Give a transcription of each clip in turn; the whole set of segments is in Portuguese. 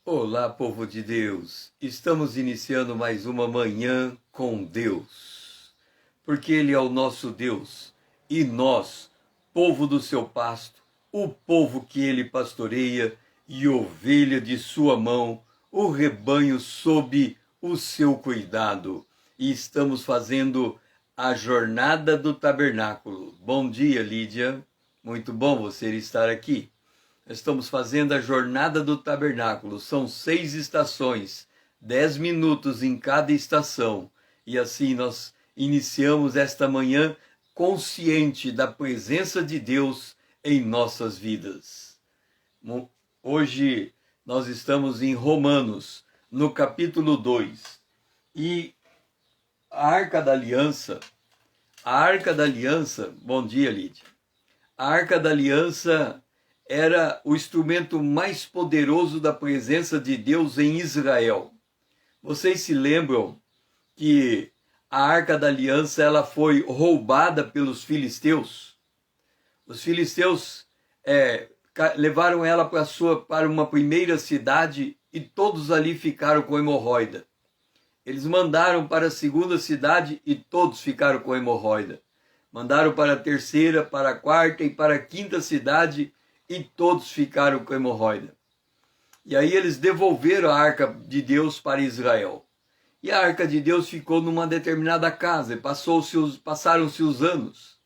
Olá, povo de Deus! Estamos iniciando mais uma manhã com Deus, porque Ele é o nosso Deus e nós, povo do seu pasto, o povo que Ele pastoreia e ovelha de sua mão, o rebanho sob o seu cuidado. E estamos fazendo a jornada do tabernáculo. Bom dia, Lídia. Muito bom você estar aqui. Estamos fazendo a jornada do tabernáculo. São 6 estações, 10 minutos em cada estação. E assim nós iniciamos esta manhã consciente da presença de Deus em nossas vidas. Hoje nós estamos em Romanos, no capítulo 2. E a Arca da Aliança, bom dia, Lídia. A Arca da Aliança era o instrumento mais poderoso da presença de Deus em Israel. Vocês se lembram que a Arca da Aliança ela foi roubada pelos filisteus? Os filisteus levaram ela para uma primeira cidade e todos ali ficaram com hemorroida. Eles mandaram para a segunda cidade e todos ficaram com hemorroida. Mandaram para a terceira, para a quarta e para a quinta cidade e todos ficaram com hemorroida. E aí eles devolveram a Arca de Deus para Israel. E a Arca de Deus ficou numa determinada casa, passaram-se os anos.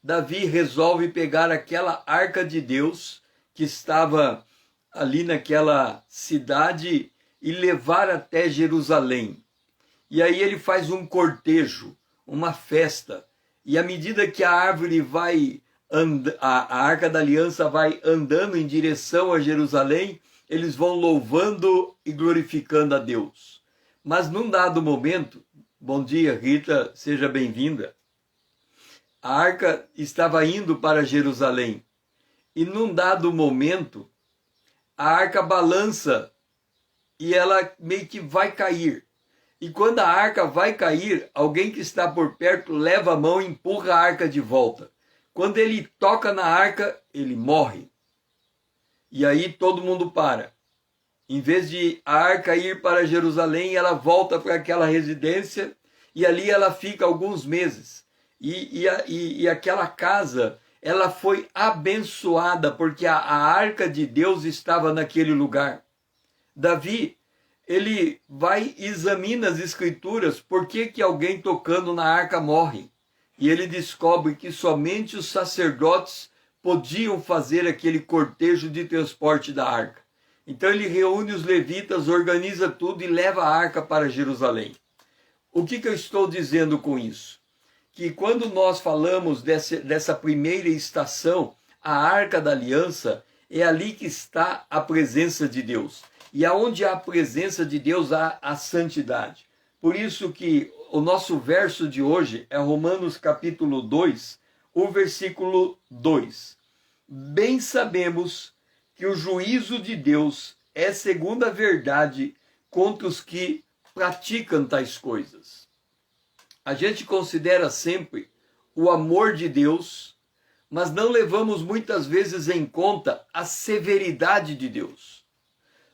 Davi resolve pegar aquela Arca de Deus que estava ali naquela cidade e levar até Jerusalém. E aí ele faz um cortejo, uma festa. E à medida que a árvore a Arca da Aliança vai andando em direção a Jerusalém, eles vão louvando e glorificando a Deus. Mas num dado momento, bom dia Rita, seja bem-vinda, a arca estava indo para Jerusalém e num dado momento a arca balança e ela meio que vai cair. E quando a arca vai cair, alguém que está por perto leva a mão e empurra a arca de volta. Quando ele toca na arca, ele morre. E aí todo mundo para. Em vez de a arca ir para Jerusalém, ela volta para aquela residência e ali ela fica alguns meses. E aquela casa, ela foi abençoada porque a arca de Deus estava naquele lugar. Davi, ele vai e examina as escrituras, por que alguém tocando na arca morre? E ele descobre que somente os sacerdotes podiam fazer aquele cortejo de transporte da arca. Então ele reúne os levitas, organiza tudo e leva a arca para Jerusalém. O que eu estou dizendo com isso? Que quando nós falamos dessa primeira estação, a Arca da Aliança, é ali que está a presença de Deus. E aonde há a presença de Deus, há a santidade. Por isso que o nosso verso de hoje é Romanos capítulo 2, o versículo 2. Bem sabemos que o juízo de Deus é segundo a verdade contra os que praticam tais coisas. A gente considera sempre o amor de Deus, mas não levamos muitas vezes em conta a severidade de Deus.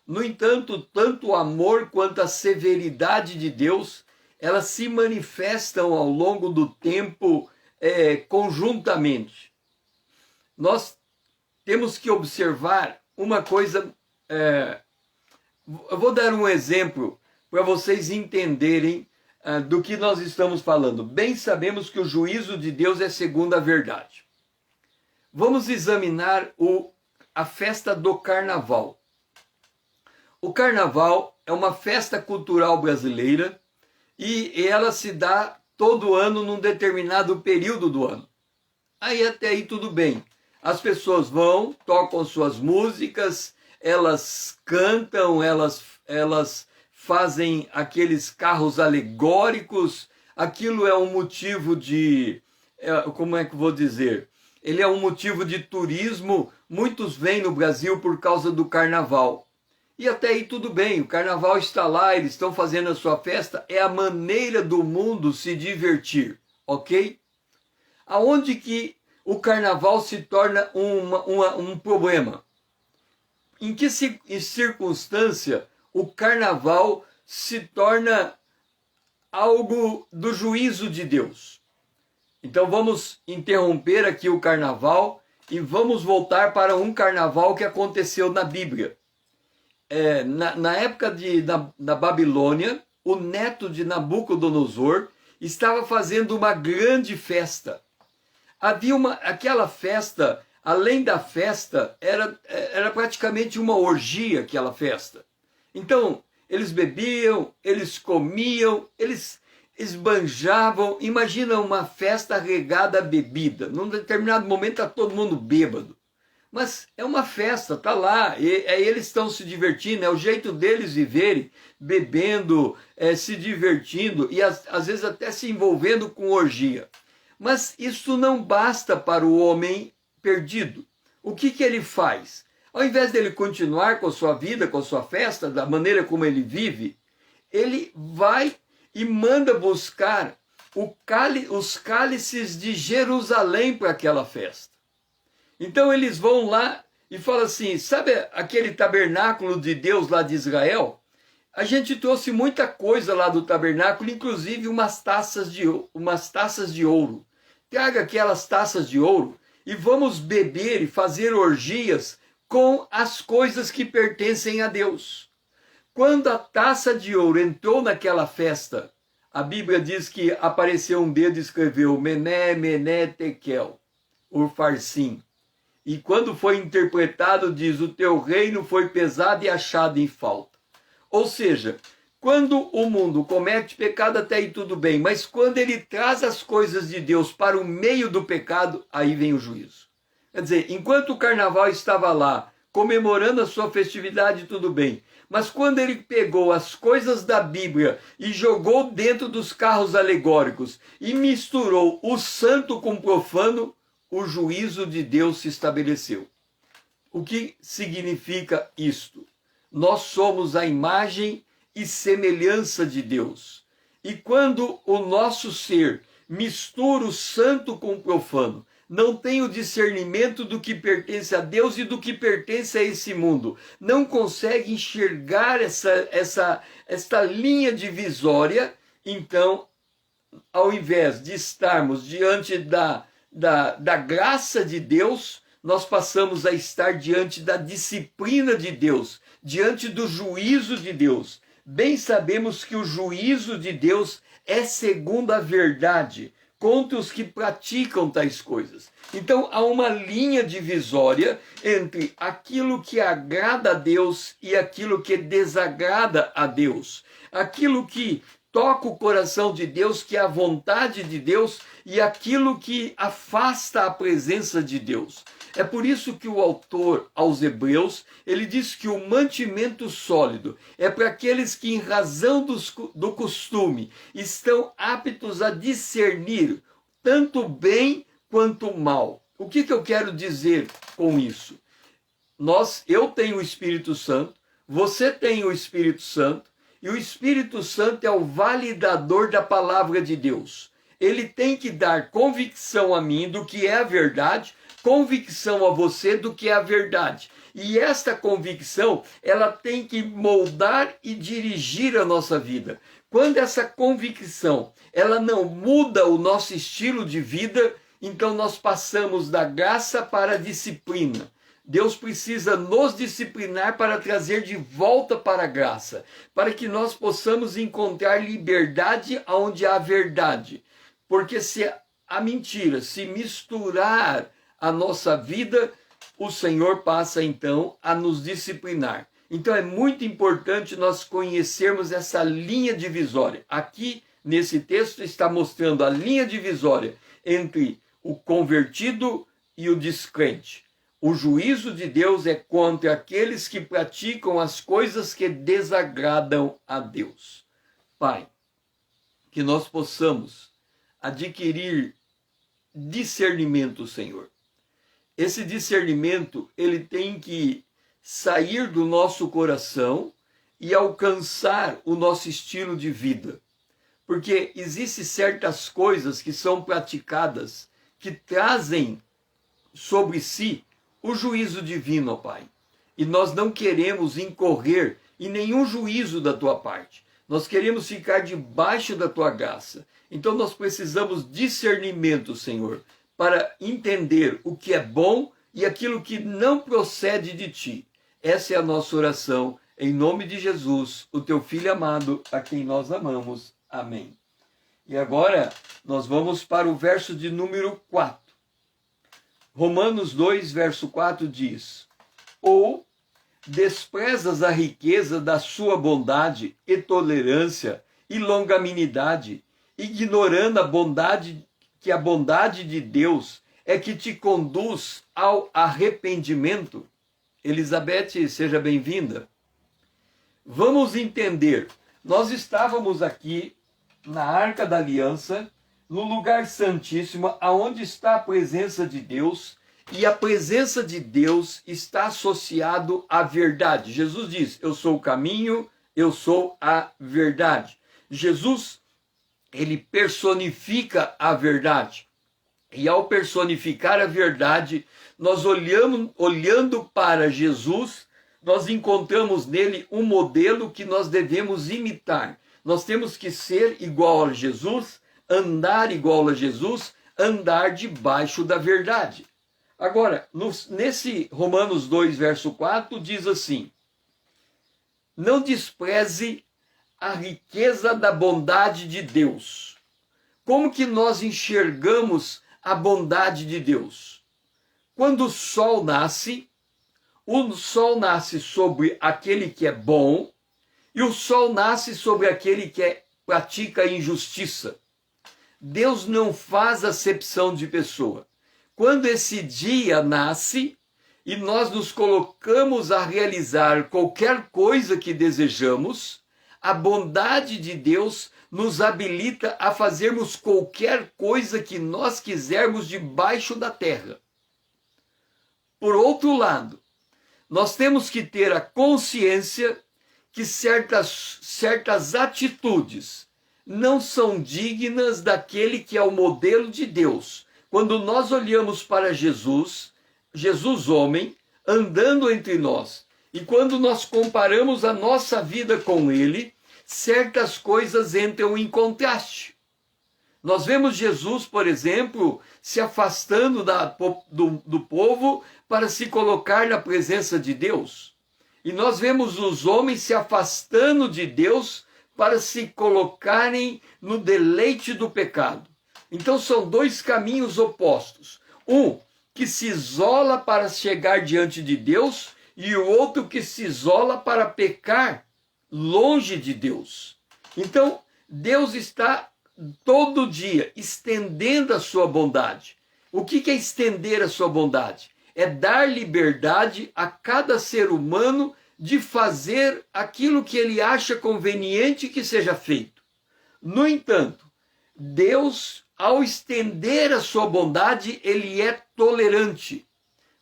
No entanto, tanto o amor quanto a severidade de Deus, elas se manifestam ao longo do tempo conjuntamente. Nós temos que observar uma coisa. Eu vou dar um exemplo para vocês entenderem do que nós estamos falando. Bem sabemos que o juízo de Deus é segundo a verdade. Vamos examinar a festa do Carnaval. O Carnaval é uma festa cultural brasileira e ela se dá todo ano num determinado período do ano. Até aí tudo bem. As pessoas vão, tocam suas músicas, elas cantam, elas fazem aqueles carros alegóricos. Aquilo é um motivo como é que eu vou dizer? Ele é um motivo de turismo. Muitos vêm no Brasil por causa do Carnaval. E até aí tudo bem, o Carnaval está lá, eles estão fazendo a sua festa, é a maneira do mundo se divertir, ok? Aonde que o Carnaval se torna um problema? em que circunstância o carnaval se torna algo do juízo de Deus? Então vamos interromper aqui o carnaval e vamos voltar para um carnaval que aconteceu na Bíblia. Na época da Babilônia, o neto de Nabucodonosor estava fazendo uma grande festa. Havia aquela festa, além da festa, era praticamente uma orgia aquela festa. Então, eles bebiam, eles comiam, eles esbanjavam. Imagina uma festa regada a bebida. Num determinado momento está todo mundo bêbado. Mas é uma festa, tá lá, e eles estão se divertindo, é o jeito deles viverem, bebendo, se divertindo e às vezes até se envolvendo com orgia. Mas isso não basta para o homem perdido. O que ele faz? Ao invés dele continuar com a sua vida, com a sua festa, da maneira como ele vive, ele vai e manda buscar os cálices de Jerusalém para aquela festa. Então eles vão lá e falam assim, sabe aquele tabernáculo de Deus lá de Israel? A gente trouxe muita coisa lá do tabernáculo, inclusive umas taças de ouro. Traga aquelas taças de ouro e vamos beber e fazer orgias com as coisas que pertencem a Deus. Quando a taça de ouro entrou naquela festa, a Bíblia diz que apareceu um dedo e escreveu Mené, Mené, Tekel, Urfarsim. E quando foi interpretado, diz, o teu reino foi pesado e achado em falta. Ou seja, quando o mundo comete pecado, até aí tudo bem, mas quando ele traz as coisas de Deus para o meio do pecado, aí vem o juízo. Quer dizer, enquanto o carnaval estava lá, comemorando a sua festividade, tudo bem. Mas quando ele pegou as coisas da Bíblia e jogou dentro dos carros alegóricos e misturou o santo com o profano, o juízo de Deus se estabeleceu. O que significa isto? Nós somos a imagem e semelhança de Deus. E quando o nosso ser mistura o santo com o profano, não tem o discernimento do que pertence a Deus e do que pertence a esse mundo, não consegue enxergar esta linha divisória, então, ao invés de estarmos diante da graça de Deus, nós passamos a estar diante da disciplina de Deus, diante do juízo de Deus. Bem sabemos que o juízo de Deus é segundo a verdade, contra os que praticam tais coisas. Então há uma linha divisória entre aquilo que agrada a Deus e aquilo que desagrada a Deus. Aquilo que toca o coração de Deus, que é a vontade de Deus, e aquilo que afasta a presença de Deus. É por isso que o autor aos Hebreus, ele diz que o mantimento sólido é para aqueles que, em razão do costume, estão aptos a discernir tanto o bem quanto o mal. O que eu quero dizer com isso? Eu tenho o Espírito Santo, você tem o Espírito Santo, e o Espírito Santo é o validador da palavra de Deus. Ele tem que dar convicção a mim do que é a verdade, convicção a você do que é a verdade. E esta convicção, ela tem que moldar e dirigir a nossa vida. Quando essa convicção, ela não muda o nosso estilo de vida, então nós passamos da graça para a disciplina. Deus precisa nos disciplinar para trazer de volta para a graça, para que nós possamos encontrar liberdade onde há verdade. Porque se a mentira se misturar à nossa vida, o Senhor passa então a nos disciplinar. Então é muito importante nós conhecermos essa linha divisória. Aqui, nesse texto, está mostrando a linha divisória entre o convertido e o descrente. O juízo de Deus é contra aqueles que praticam as coisas que desagradam a Deus. Pai, que nós possamos adquirir discernimento, Senhor. Esse discernimento, ele tem que sair do nosso coração e alcançar o nosso estilo de vida. Porque existem certas coisas que são praticadas que trazem sobre si o juízo divino, ó Pai. e nós não queremos incorrer em nenhum juízo da tua parte. Nós queremos ficar debaixo da tua graça. Então nós precisamos discernimento, Senhor, para entender o que é bom e aquilo que não procede de ti. Essa é a nossa oração, em nome de Jesus, o teu Filho amado, a quem nós amamos. Amém. E agora nós vamos para o verso de número 4. Romanos 2, verso 4 diz: ou desprezas a riqueza da sua bondade e tolerância e longanimidade, ignorando a bondade, que a bondade de Deus é que te conduz ao arrependimento. Elizabeth, seja bem-vinda. Vamos entender, nós estávamos aqui na Arca da Aliança, no lugar santíssimo, aonde está a presença de Deus, e a presença de Deus está associado à verdade. Jesus diz: eu sou o caminho, eu sou a verdade. Jesus, ele personifica a verdade. E ao personificar a verdade, nós olhando para Jesus, nós encontramos nele um modelo que nós devemos imitar. Nós temos que ser igual a Jesus, andar igual a Jesus, andar debaixo da verdade. Agora, nesse Romanos 2, verso 4, diz assim: não despreze a riqueza da bondade de Deus. Como que nós enxergamos a bondade de Deus? Quando o sol nasce sobre aquele que é bom, e o sol nasce sobre aquele que pratica a injustiça. Deus não faz acepção de pessoa. Quando esse dia nasce e nós nos colocamos a realizar qualquer coisa que desejamos, a bondade de Deus nos habilita a fazermos qualquer coisa que nós quisermos debaixo da terra. Por outro lado, nós temos que ter a consciência que certas atitudes não são dignas daquele que é o modelo de Deus. Quando nós olhamos para Jesus, Jesus homem, andando entre nós, e quando nós comparamos a nossa vida com ele, certas coisas entram em contraste. Nós vemos Jesus, por exemplo, se afastando do povo para se colocar na presença de Deus. E nós vemos os homens se afastando de Deus para se colocarem no deleite do pecado. Então são dois caminhos opostos. Um que se isola para chegar diante de Deus e o outro que se isola para pecar longe de Deus. Então Deus está todo dia estendendo a sua bondade. O que é estender a sua bondade? É dar liberdade a cada ser humano de fazer aquilo que ele acha conveniente que seja feito. No entanto, Deus, ao estender a sua bondade, ele é tolerante.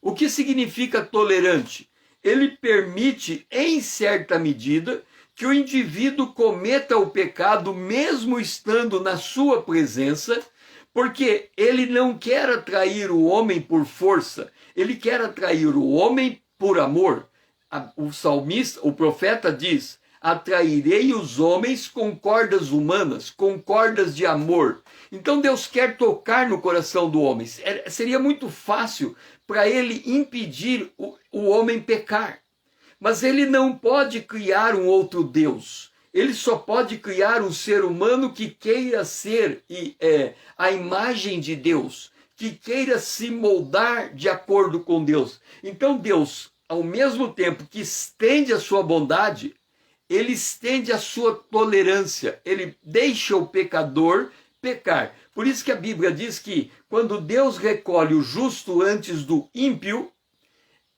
O que significa tolerante? Ele permite, em certa medida, que o indivíduo cometa o pecado mesmo estando na sua presença, porque ele não quer atrair o homem por força, ele quer atrair o homem por amor. O salmista, o profeta diz: atrairei os homens com cordas humanas, com cordas de amor. Então Deus quer tocar no coração do homem. Seria muito fácil para ele impedir o homem pecar. Mas ele não pode criar um outro Deus. Ele só pode criar um ser humano que queira ser a imagem de Deus, que queira se moldar de acordo com Deus. Então Deus, ao mesmo tempo que estende a sua bondade, ele estende a sua tolerância. Ele deixa o pecador pecar. Por isso que a Bíblia diz que quando Deus recolhe o justo antes do ímpio,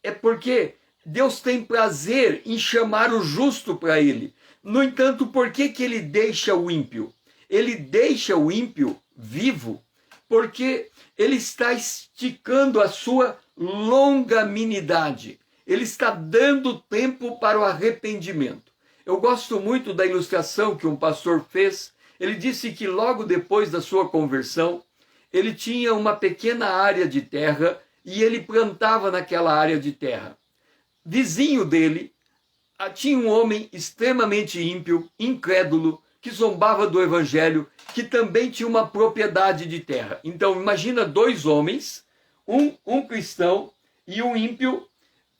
é porque Deus tem prazer em chamar o justo para ele. No entanto, por que ele deixa o ímpio? Ele deixa o ímpio vivo porque ele está esticando a sua longanimidade. Ele está dando tempo para o arrependimento. Eu gosto muito da ilustração que um pastor fez. Ele disse que logo depois da sua conversão, ele tinha uma pequena área de terra e ele plantava naquela área de terra. vizinho dele, tinha um homem extremamente ímpio, incrédulo, que zombava do evangelho, que também tinha uma propriedade de terra. Então, imagina dois homens, um cristão e um ímpio,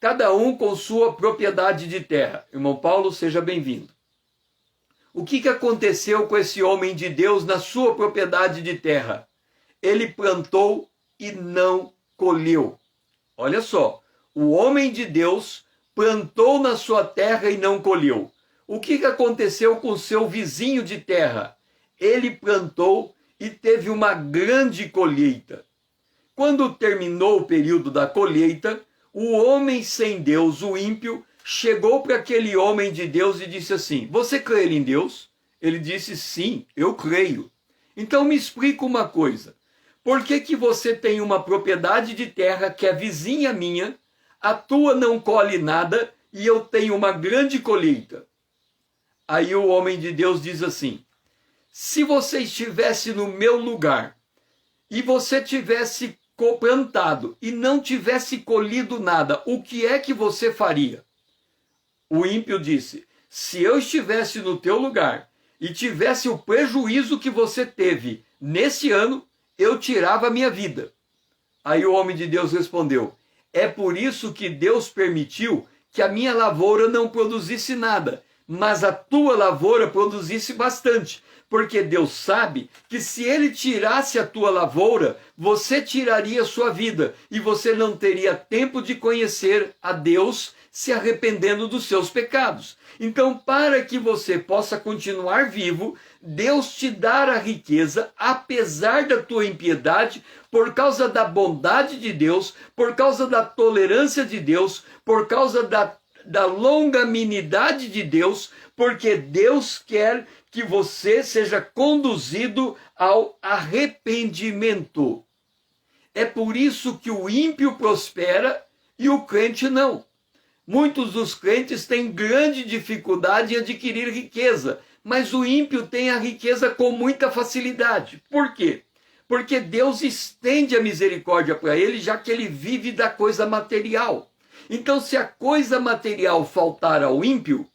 cada um com sua propriedade de terra. Irmão Paulo, seja bem-vindo. O que aconteceu com esse homem de Deus na sua propriedade de terra? Ele plantou e não colheu. Olha só, o homem de Deus plantou na sua terra e não colheu. O que aconteceu com seu vizinho de terra? Ele plantou e teve uma grande colheita. Quando terminou o período da colheita, o homem sem Deus, o ímpio, chegou para aquele homem de Deus e disse assim: você crê em Deus? Ele disse: sim, eu creio. Então me explica uma coisa. Por que você tem uma propriedade de terra que é vizinha minha, a tua não colhe nada e eu tenho uma grande colheita? Aí o homem de Deus diz assim: se você estivesse no meu lugar e você tivesse plantado e não tivesse colhido nada, o que é que você faria? O ímpio disse: se eu estivesse no teu lugar e tivesse o prejuízo que você teve nesse ano, eu tirava a minha vida. Aí o homem de Deus respondeu: é por isso que Deus permitiu que a minha lavoura não produzisse nada, mas a tua lavoura produzisse bastante, porque Deus sabe que se ele tirasse a tua lavoura, você tiraria a sua vida, e você não teria tempo de conhecer a Deus se arrependendo dos seus pecados. Então, para que você possa continuar vivo, Deus te dá a riqueza, apesar da tua impiedade, por causa da bondade de Deus, por causa da tolerância de Deus, por causa da longanimidade de Deus, porque Deus quer que você seja conduzido ao arrependimento. É por isso que o ímpio prospera e o crente não. Muitos dos crentes têm grande dificuldade em adquirir riqueza, mas o ímpio tem a riqueza com muita facilidade. Por quê? Porque Deus estende a misericórdia para ele, já que ele vive da coisa material. Então, se a coisa material faltar ao ímpio,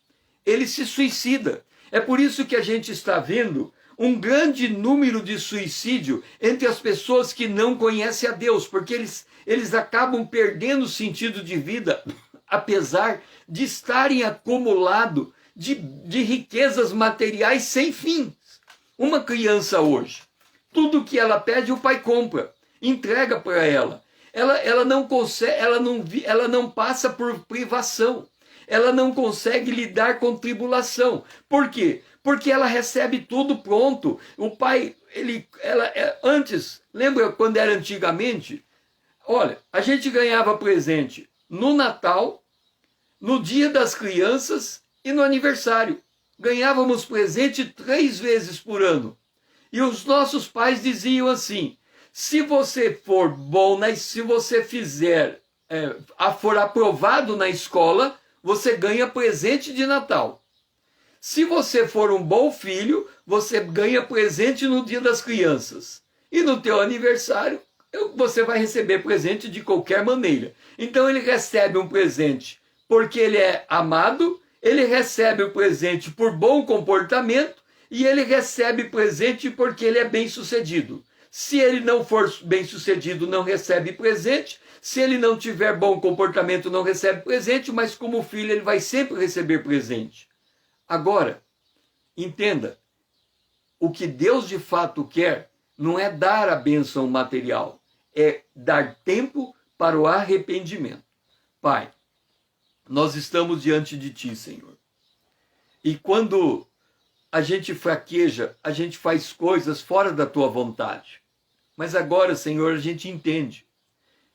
ele se suicida. É por isso que a gente está vendo um grande número de suicídio entre as pessoas que não conhecem a Deus, porque eles acabam perdendo o sentido de vida, apesar de estarem acumulados de riquezas materiais sem fim. Uma criança hoje, tudo que ela pede o pai compra, entrega para ela. Ela não consegue, ela não passa por privação. Ela não consegue lidar com tribulação. Por quê? Porque ela recebe tudo pronto. O pai, antes, lembra quando era antigamente? Olha, a gente ganhava presente no Natal, no Dia das Crianças e no aniversário. Ganhávamos presente 3 vezes por ano. E os nossos pais diziam assim: se você for bom, se você for aprovado na escola, você ganha presente de Natal. Se você for um bom filho, você ganha presente no Dia das Crianças. E no teu aniversário, você vai receber presente de qualquer maneira. Então ele recebe um presente porque ele é amado, ele recebe o presente por bom comportamento e ele recebe presente porque ele é bem-sucedido. Se ele não for bem-sucedido, não recebe presente. Se ele não tiver bom comportamento, não recebe presente, mas como filho ele vai sempre receber presente. Agora, entenda, o que Deus de fato quer não é dar a bênção material, é dar tempo para o arrependimento. Pai, nós estamos diante de Ti, Senhor. E quando a gente fraqueja, a gente faz coisas fora da Tua vontade. Mas agora, Senhor, a gente entende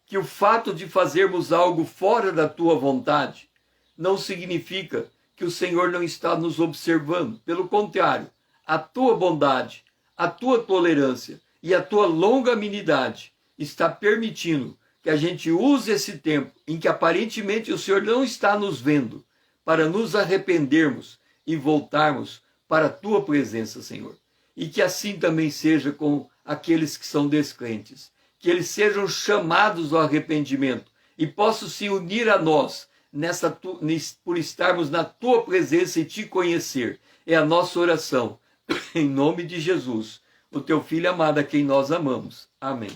que o fato de fazermos algo fora da Tua vontade não significa que o Senhor não está nos observando. Pelo contrário, a Tua bondade, a Tua tolerância e a Tua longanimidade está permitindo que a gente use esse tempo em que aparentemente o Senhor não está nos vendo, para nos arrependermos e voltarmos para a Tua presença, Senhor. E que assim também seja com aqueles que são descrentes. Que eles sejam chamados ao arrependimento e possam se unir a nós por estarmos na tua presença e te conhecer. É a nossa oração. Em nome de Jesus, o teu Filho amado, a quem nós amamos. Amém.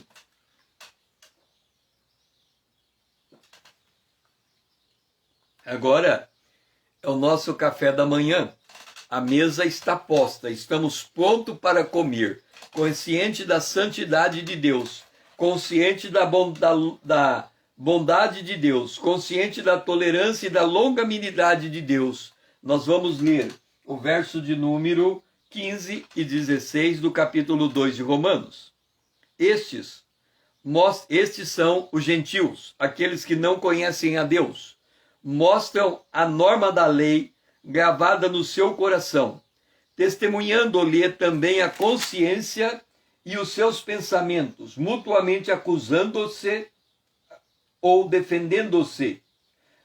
Agora é o nosso café da manhã. A mesa está posta, estamos prontos para comer, consciente da santidade de Deus, consciente da bondade de Deus, consciente da tolerância e da longanimidade de Deus. Nós vamos ler o verso de número 15 e 16 do capítulo 2 de Romanos. Estes são os gentios, aqueles que não conhecem a Deus. Mostram a norma da lei gravada no seu coração, testemunhando-lhe também a consciência e os seus pensamentos, mutuamente acusando-se ou defendendo-se,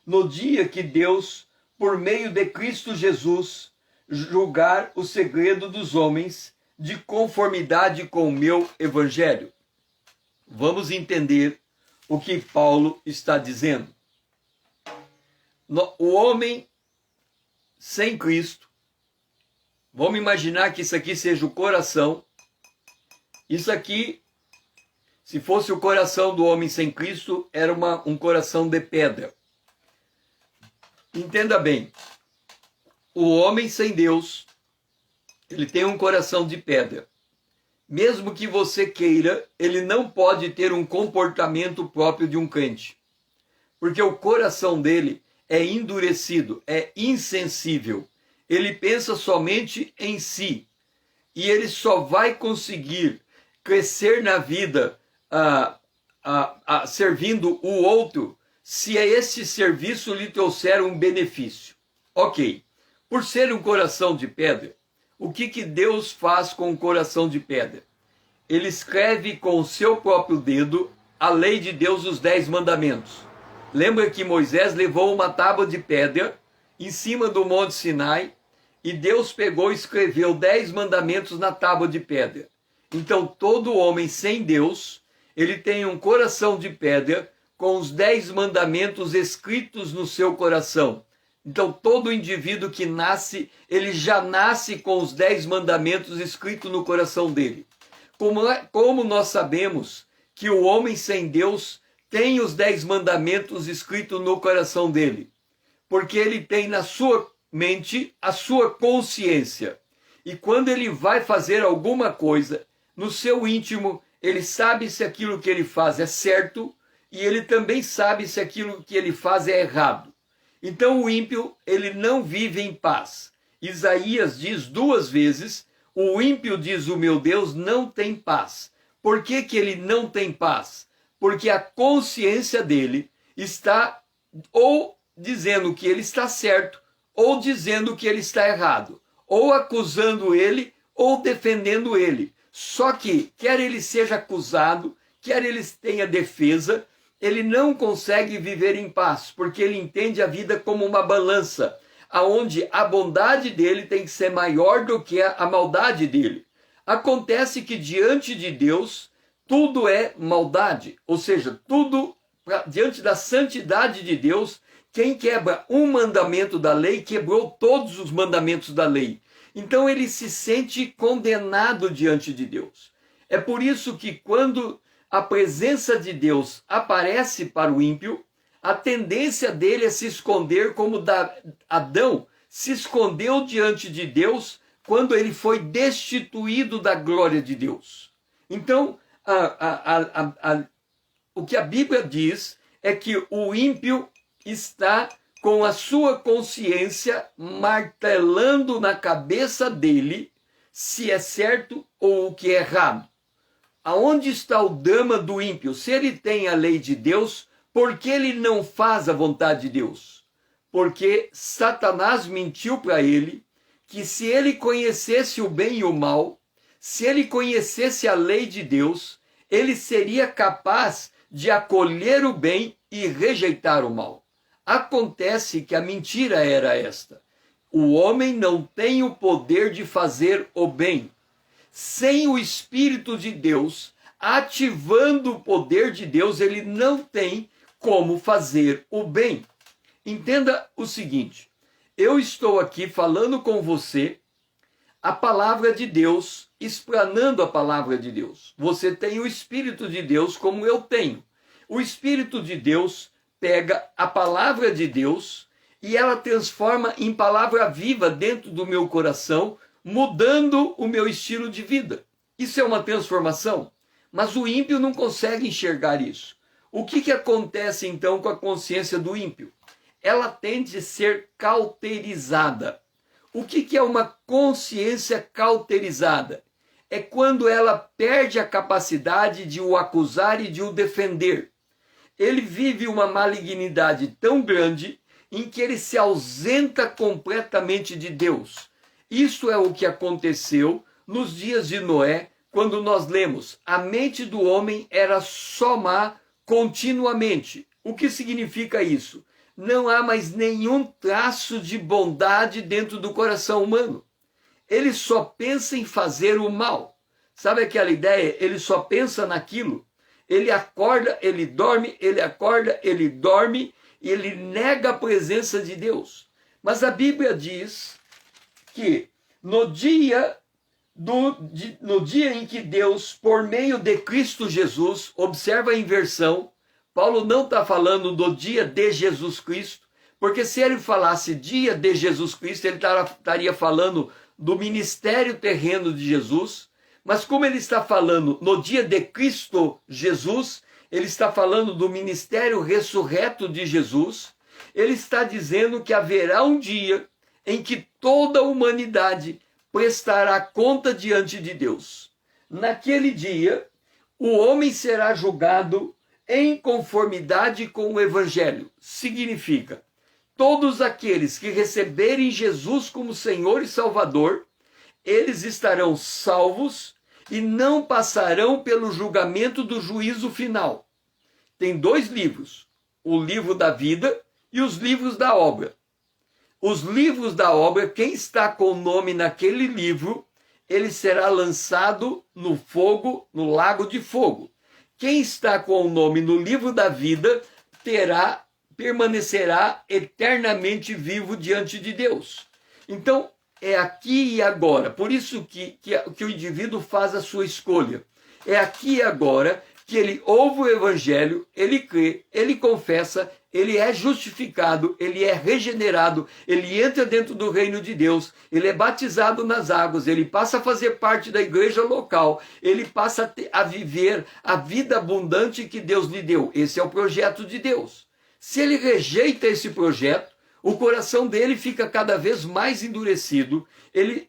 no dia que Deus, por meio de Cristo Jesus, julgar o segredo dos homens de conformidade com o meu evangelho. Vamos entender o que Paulo está dizendo. O homem sem Cristo, vamos imaginar que isso aqui seja o coração. Isso aqui, se fosse o coração do homem sem Cristo, era um coração de pedra. Entenda bem, o homem sem Deus, ele tem um coração de pedra. Mesmo que você queira, ele não pode ter um comportamento próprio de um crente. Porque o coração dele é endurecido, é insensível. Ele pensa somente em si. E ele só vai conseguir crescer na vida servindo o outro se esse serviço lhe trouxer um benefício. Ok. Por ser um coração de pedra, o que Deus faz com o coração de pedra? Ele escreve com o seu próprio dedo a lei de Deus, os 10 mandamentos. Lembra que Moisés levou uma tábua de pedra em cima do Monte Sinai e Deus pegou e escreveu 10 mandamentos na tábua de pedra. Então todo homem sem Deus, ele tem um coração de pedra com os 10 mandamentos escritos no seu coração. Então todo indivíduo que nasce, ele já nasce com os 10 mandamentos escritos no coração dele. Como nós sabemos que o homem sem Deus tem os 10 mandamentos escritos no coração dele? Porque ele tem na sua mente a sua consciência. E quando ele vai fazer alguma coisa, no seu íntimo, ele sabe se aquilo que ele faz é certo e ele também sabe se aquilo que ele faz é errado. Então o ímpio, ele não vive em paz. Isaías diz 2 vezes, o ímpio, diz o meu Deus, não tem paz. Por que ele não tem paz? Porque a consciência dele está ou dizendo que ele está certo, ou dizendo que ele está errado, ou acusando ele, ou defendendo ele. Só que, quer ele seja acusado, quer ele tenha defesa, ele não consegue viver em paz, porque ele entende a vida como uma balança, aonde a bondade dele tem que ser maior do que a maldade dele. Acontece que diante de Deus, tudo é maldade, ou seja, tudo diante da santidade de Deus, quem quebra um mandamento da lei, quebrou todos os mandamentos da lei. Então ele se sente condenado diante de Deus. É por isso que quando a presença de Deus aparece para o ímpio, a tendência dele é se esconder, como Adão se escondeu diante de Deus quando ele foi destituído da glória de Deus. Então, o que a Bíblia diz é que o ímpio está com a sua consciência martelando na cabeça dele se é certo ou o que é errado. Aonde está o drama do ímpio? Se ele tem a lei de Deus, por que ele não faz a vontade de Deus? Porque Satanás mentiu para ele que se ele conhecesse o bem e o mal, se ele conhecesse a lei de Deus, ele seria capaz de acolher o bem e rejeitar o mal. Acontece que a mentira era esta: o homem não tem o poder de fazer o bem. Sem o Espírito de Deus, ativando o poder de Deus, ele não tem como fazer o bem. Entenda o seguinte, eu estou aqui falando com você a palavra de Deus, explanando a palavra de Deus. Você tem o Espírito de Deus como eu tenho. O Espírito de Deus pega a palavra de Deus e ela transforma em palavra viva dentro do meu coração, mudando o meu estilo de vida. Isso é uma transformação, mas o ímpio não consegue enxergar isso. O que acontece então com a consciência do ímpio? Ela tende a ser cauterizada. O que é uma consciência cauterizada? É quando ela perde a capacidade de o acusar e de o defender. Ele vive uma malignidade tão grande em que ele se ausenta completamente de Deus. Isso é o que aconteceu nos dias de Noé, quando nós lemos: a mente do homem era só má continuamente. O que significa isso? Não há mais nenhum traço de bondade dentro do coração humano. Ele só pensa em fazer o mal. Sabe aquela ideia? Ele só pensa naquilo. Ele acorda, ele dorme, ele acorda, ele dorme, e ele nega a presença de Deus. Mas a Bíblia diz que no dia em que Deus, por meio de Cristo Jesus, observa a inversão, Paulo não está falando do dia de Jesus Cristo, porque se ele falasse dia de Jesus Cristo, ele estaria falando do ministério terreno de Jesus, mas como ele está falando no dia de Cristo Jesus, ele está falando do ministério ressurreto de Jesus, ele está dizendo que haverá um dia em que toda a humanidade prestará conta diante de Deus. Naquele dia, o homem será julgado em conformidade com o Evangelho. Significa, todos aqueles que receberem Jesus como Senhor e Salvador, eles estarão salvos e não passarão pelo julgamento do juízo final. Tem 2 livros, o livro da vida e os livros da obra. Os livros da obra, quem está com o nome naquele livro, ele será lançado no fogo, no lago de fogo. Quem está com o nome no livro da vida permanecerá eternamente vivo diante de Deus. Então, é aqui e agora. Por isso que o indivíduo faz a sua escolha. É aqui e agora que ele ouve o Evangelho, ele crê, ele confessa, ele é justificado, ele é regenerado, ele entra dentro do reino de Deus, ele é batizado nas águas, ele passa a fazer parte da igreja local, ele passa a viver a vida abundante que Deus lhe deu. Esse é o projeto de Deus. Se ele rejeita esse projeto, o coração dele fica cada vez mais endurecido,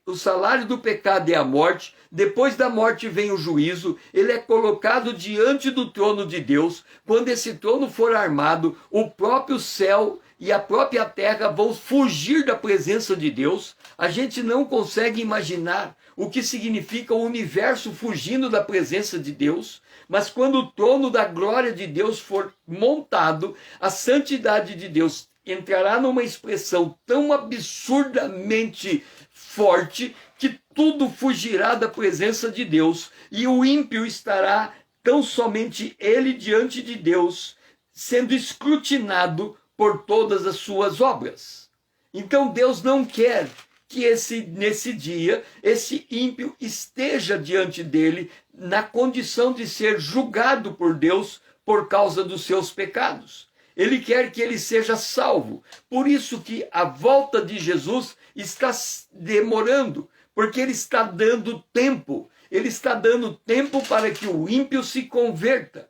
o salário do pecado é a morte, depois da morte vem o juízo, ele é colocado diante do trono de Deus. Quando esse trono for armado, o próprio céu e a própria terra vão fugir da presença de Deus. A gente não consegue imaginar o que significa o universo fugindo da presença de Deus, mas quando o trono da glória de Deus for montado, a santidade de Deus entrará numa expressão tão absurdamente forte que tudo fugirá da presença de Deus e o ímpio estará tão somente ele diante de Deus, sendo escrutinado por todas as suas obras. Então Deus não quer que nesse dia esse ímpio esteja diante dele na condição de ser julgado por Deus por causa dos seus pecados. Ele quer que ele seja salvo. Por isso que a volta de Jesus está demorando, porque ele está dando tempo. Ele está dando tempo para que o ímpio se converta.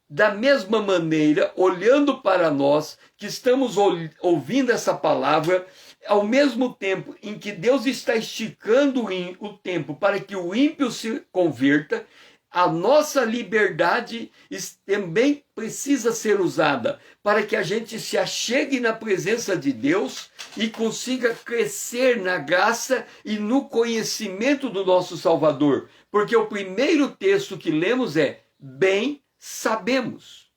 Da mesma maneira, olhando para nós que estamos ouvindo essa palavra, ao mesmo tempo em que Deus está esticando o tempo para que o ímpio se converta, a nossa liberdade também precisa ser usada para que a gente se achegue na presença de Deus e consiga crescer na graça e no conhecimento do nosso Salvador. Porque o primeiro texto que lemos é: bem sabemos.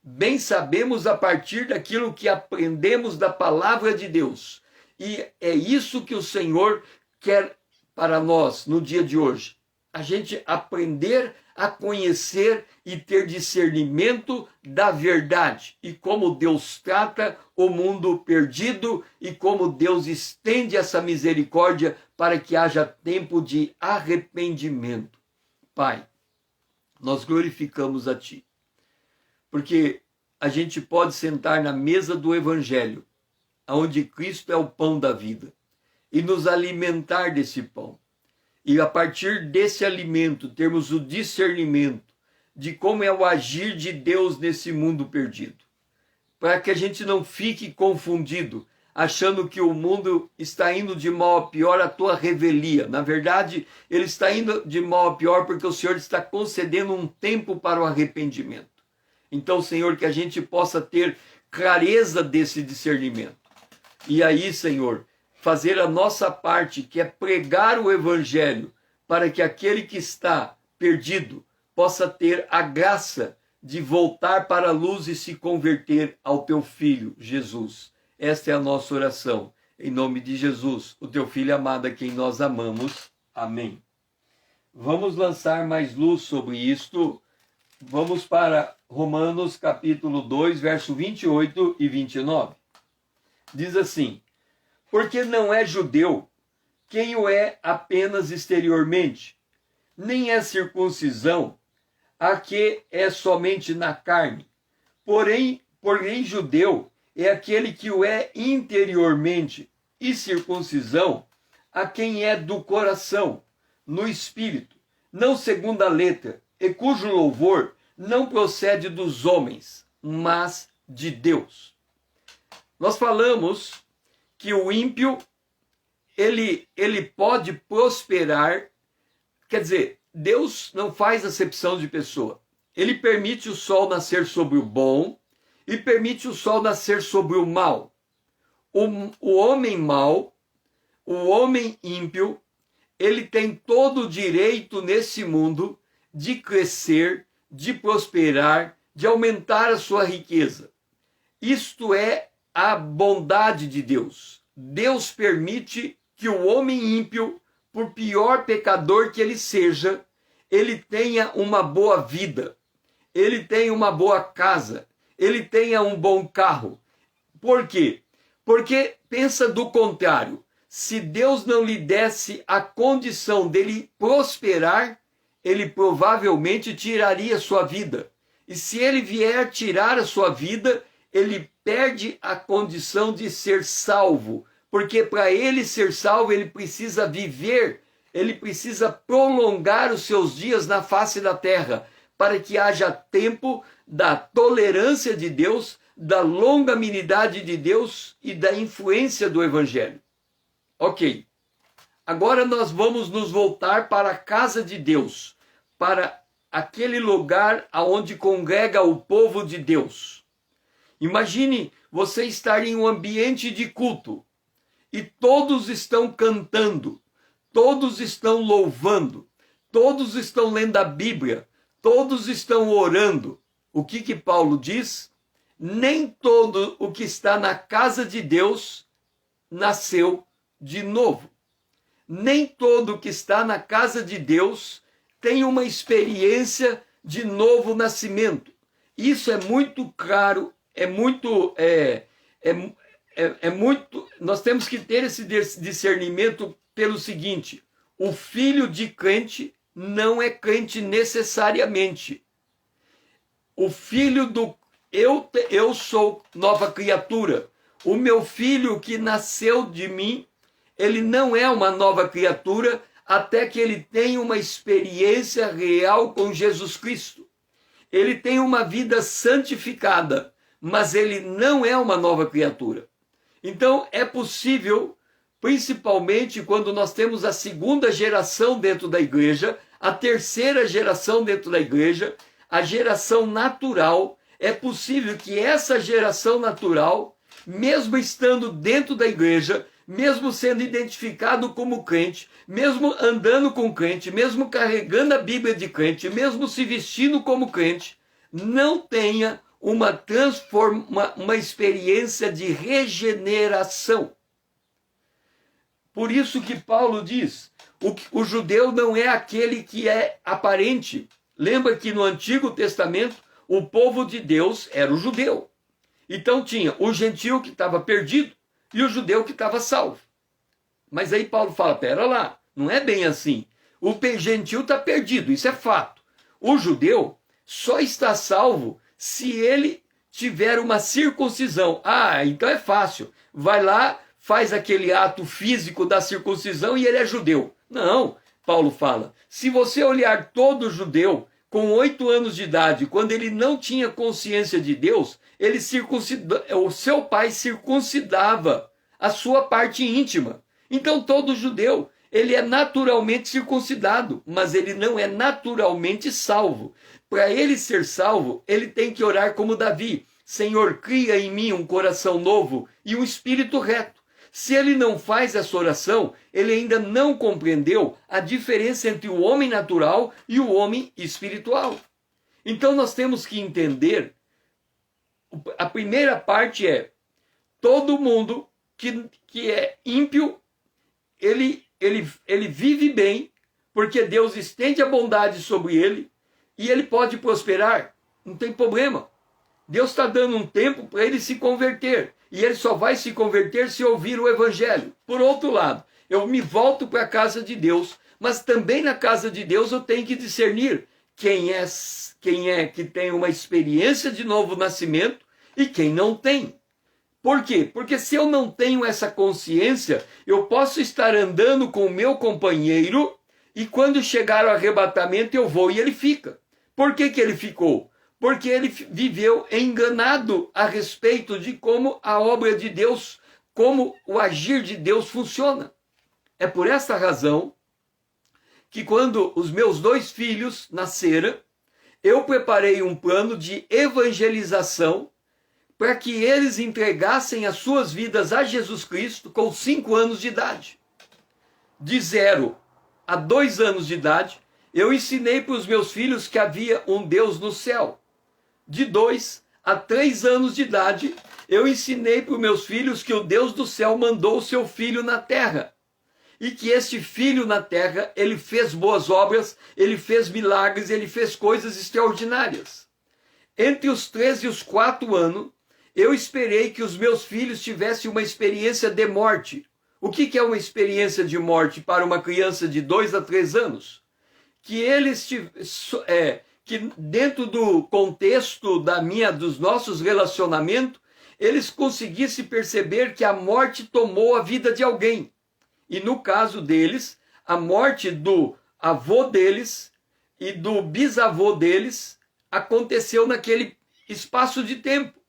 Bem sabemos a partir daquilo que aprendemos da palavra de Deus. E é isso que o Senhor quer para nós no dia de hoje. a gente aprender a conhecer e ter discernimento da verdade e como Deus trata o mundo perdido e como Deus estende essa misericórdia para que haja tempo de arrependimento. Pai, nós glorificamos a Ti, porque a gente pode sentar na mesa do Evangelho, onde Cristo é o pão da vida, e nos alimentar desse pão. E a partir desse alimento, termos o discernimento de como é o agir de Deus nesse mundo perdido. Para que a gente não fique confundido, achando que o mundo está indo de mal a pior à tua revelia. Na verdade, ele está indo de mal a pior porque o Senhor está concedendo um tempo para o arrependimento. Então, Senhor, que a gente possa ter clareza desse discernimento. E aí, Senhor, fazer a nossa parte, que é pregar o Evangelho, para que aquele que está perdido possa ter a graça de voltar para a luz e se converter ao teu Filho, Jesus. Esta é a nossa oração. Em nome de Jesus, o teu Filho amado, a quem nós amamos. Amém. Vamos lançar mais luz sobre isto. Vamos para Romanos capítulo 2, verso 28 e 29. Diz assim: porque não é judeu quem o é apenas exteriormente, nem é circuncisão a que é somente na carne. Porém, judeu é aquele que o é interiormente, e circuncisão a quem é do coração, no espírito, não segundo a letra, e cujo louvor não procede dos homens, mas de Deus. Nós falamos que o ímpio, ele pode prosperar, quer dizer, Deus não faz acepção de pessoa. Ele permite o sol nascer sobre o bom e permite o sol nascer sobre o mal. O homem mau, o homem ímpio, ele tem todo o direito nesse mundo de crescer, de prosperar, de aumentar a sua riqueza. Isto é a bondade de Deus. Deus permite que o homem ímpio, por pior pecador que ele seja, ele tenha uma boa vida, ele tenha uma boa casa, ele tenha um bom carro. Por quê? Porque pensa do contrário. Se Deus não lhe desse a condição dele prosperar, ele provavelmente tiraria sua vida. E se ele vier tirar a sua vida, ele perde a condição de ser salvo. Porque para ele ser salvo, ele precisa viver, ele precisa prolongar os seus dias na face da terra, para que haja tempo da tolerância de Deus, da longanimidade de Deus e da influência do Evangelho. Ok, agora nós vamos nos voltar para a casa de Deus, para aquele lugar onde congrega o povo de Deus. Imagine você estar em um ambiente de culto e todos estão cantando, todos estão louvando, todos estão lendo a Bíblia, todos estão orando. O que Paulo diz? Nem todo o que está na casa de Deus nasceu de novo. Nem todo o que está na casa de Deus tem uma experiência de novo nascimento. Isso é muito claro, nós temos que ter esse discernimento pelo seguinte: o filho de crente não é crente necessariamente. O filho do eu sou nova criatura. O meu filho que nasceu de mim, ele não é uma nova criatura até que ele tenha uma experiência real com Jesus Cristo. Ele tem uma vida santificada, mas ele não é uma nova criatura. Então é possível, principalmente quando nós temos a segunda geração dentro da igreja, a terceira geração dentro da igreja, a geração natural, é possível que essa geração natural, mesmo estando dentro da igreja, mesmo sendo identificado como crente, mesmo andando com crente, mesmo carregando a Bíblia de crente, mesmo se vestindo como crente, não tenha uma experiência de regeneração. Por isso que Paulo diz, o judeu não é aquele que é aparente. Lembra que no Antigo Testamento, o povo de Deus era o judeu. Então tinha o gentio que estava perdido e o judeu que estava salvo. Mas aí Paulo fala, pera lá, não é bem assim. O gentio está perdido, isso é fato. O judeu só está salvo se ele tiver uma circuncisão. Ah, então é fácil. Vai lá, faz aquele ato físico da circuncisão e ele é judeu. Não, Paulo fala, se você olhar todo judeu com 8 anos de idade, quando ele não tinha consciência de Deus, o seu pai circuncidava a sua parte íntima. Então todo judeu, ele é naturalmente circuncidado, mas ele não é naturalmente salvo. Para ele ser salvo, ele tem que orar como Davi, Senhor, cria em mim um coração novo e um espírito reto. Se ele não faz essa oração, ele ainda não compreendeu a diferença entre o homem natural e o homem espiritual. Então nós temos que entender, a primeira parte é, todo mundo que é ímpio, ele vive bem, porque Deus estende a bondade sobre ele, e ele pode prosperar, não tem problema. Deus está dando um tempo para ele se converter. E ele só vai se converter se ouvir o evangelho. Por outro lado, eu me volto para a casa de Deus, mas também na casa de Deus eu tenho que discernir quem é que tem uma experiência de novo nascimento e quem não tem. Por quê? Porque se eu não tenho essa consciência, eu posso estar andando com o meu companheiro e quando chegar o arrebatamento eu vou e ele fica. Por que ele ficou? Porque ele viveu enganado a respeito de como a obra de Deus, como o agir de Deus funciona. É por essa razão que quando os meus 2 filhos nasceram, eu preparei um plano de evangelização para que eles entregassem as suas vidas a Jesus Cristo com 5 anos de idade. De 0 a 2 anos de idade, eu ensinei para os meus filhos que havia um Deus no céu. De 2 a 3 anos de idade, eu ensinei para os meus filhos que o Deus do céu mandou o seu filho na terra. E que este filho na terra, ele fez boas obras, ele fez milagres, ele fez coisas extraordinárias. Entre os 3 e os 4 anos, eu esperei que os meus filhos tivessem uma experiência de morte. O que é uma experiência de morte para uma criança de 2 a 3 anos? Que eles que dentro do contexto dos nossos relacionamentos, eles conseguissem perceber que a morte tomou a vida de alguém. E no caso deles, a morte do avô deles e do bisavô deles aconteceu naquele espaço de tempo.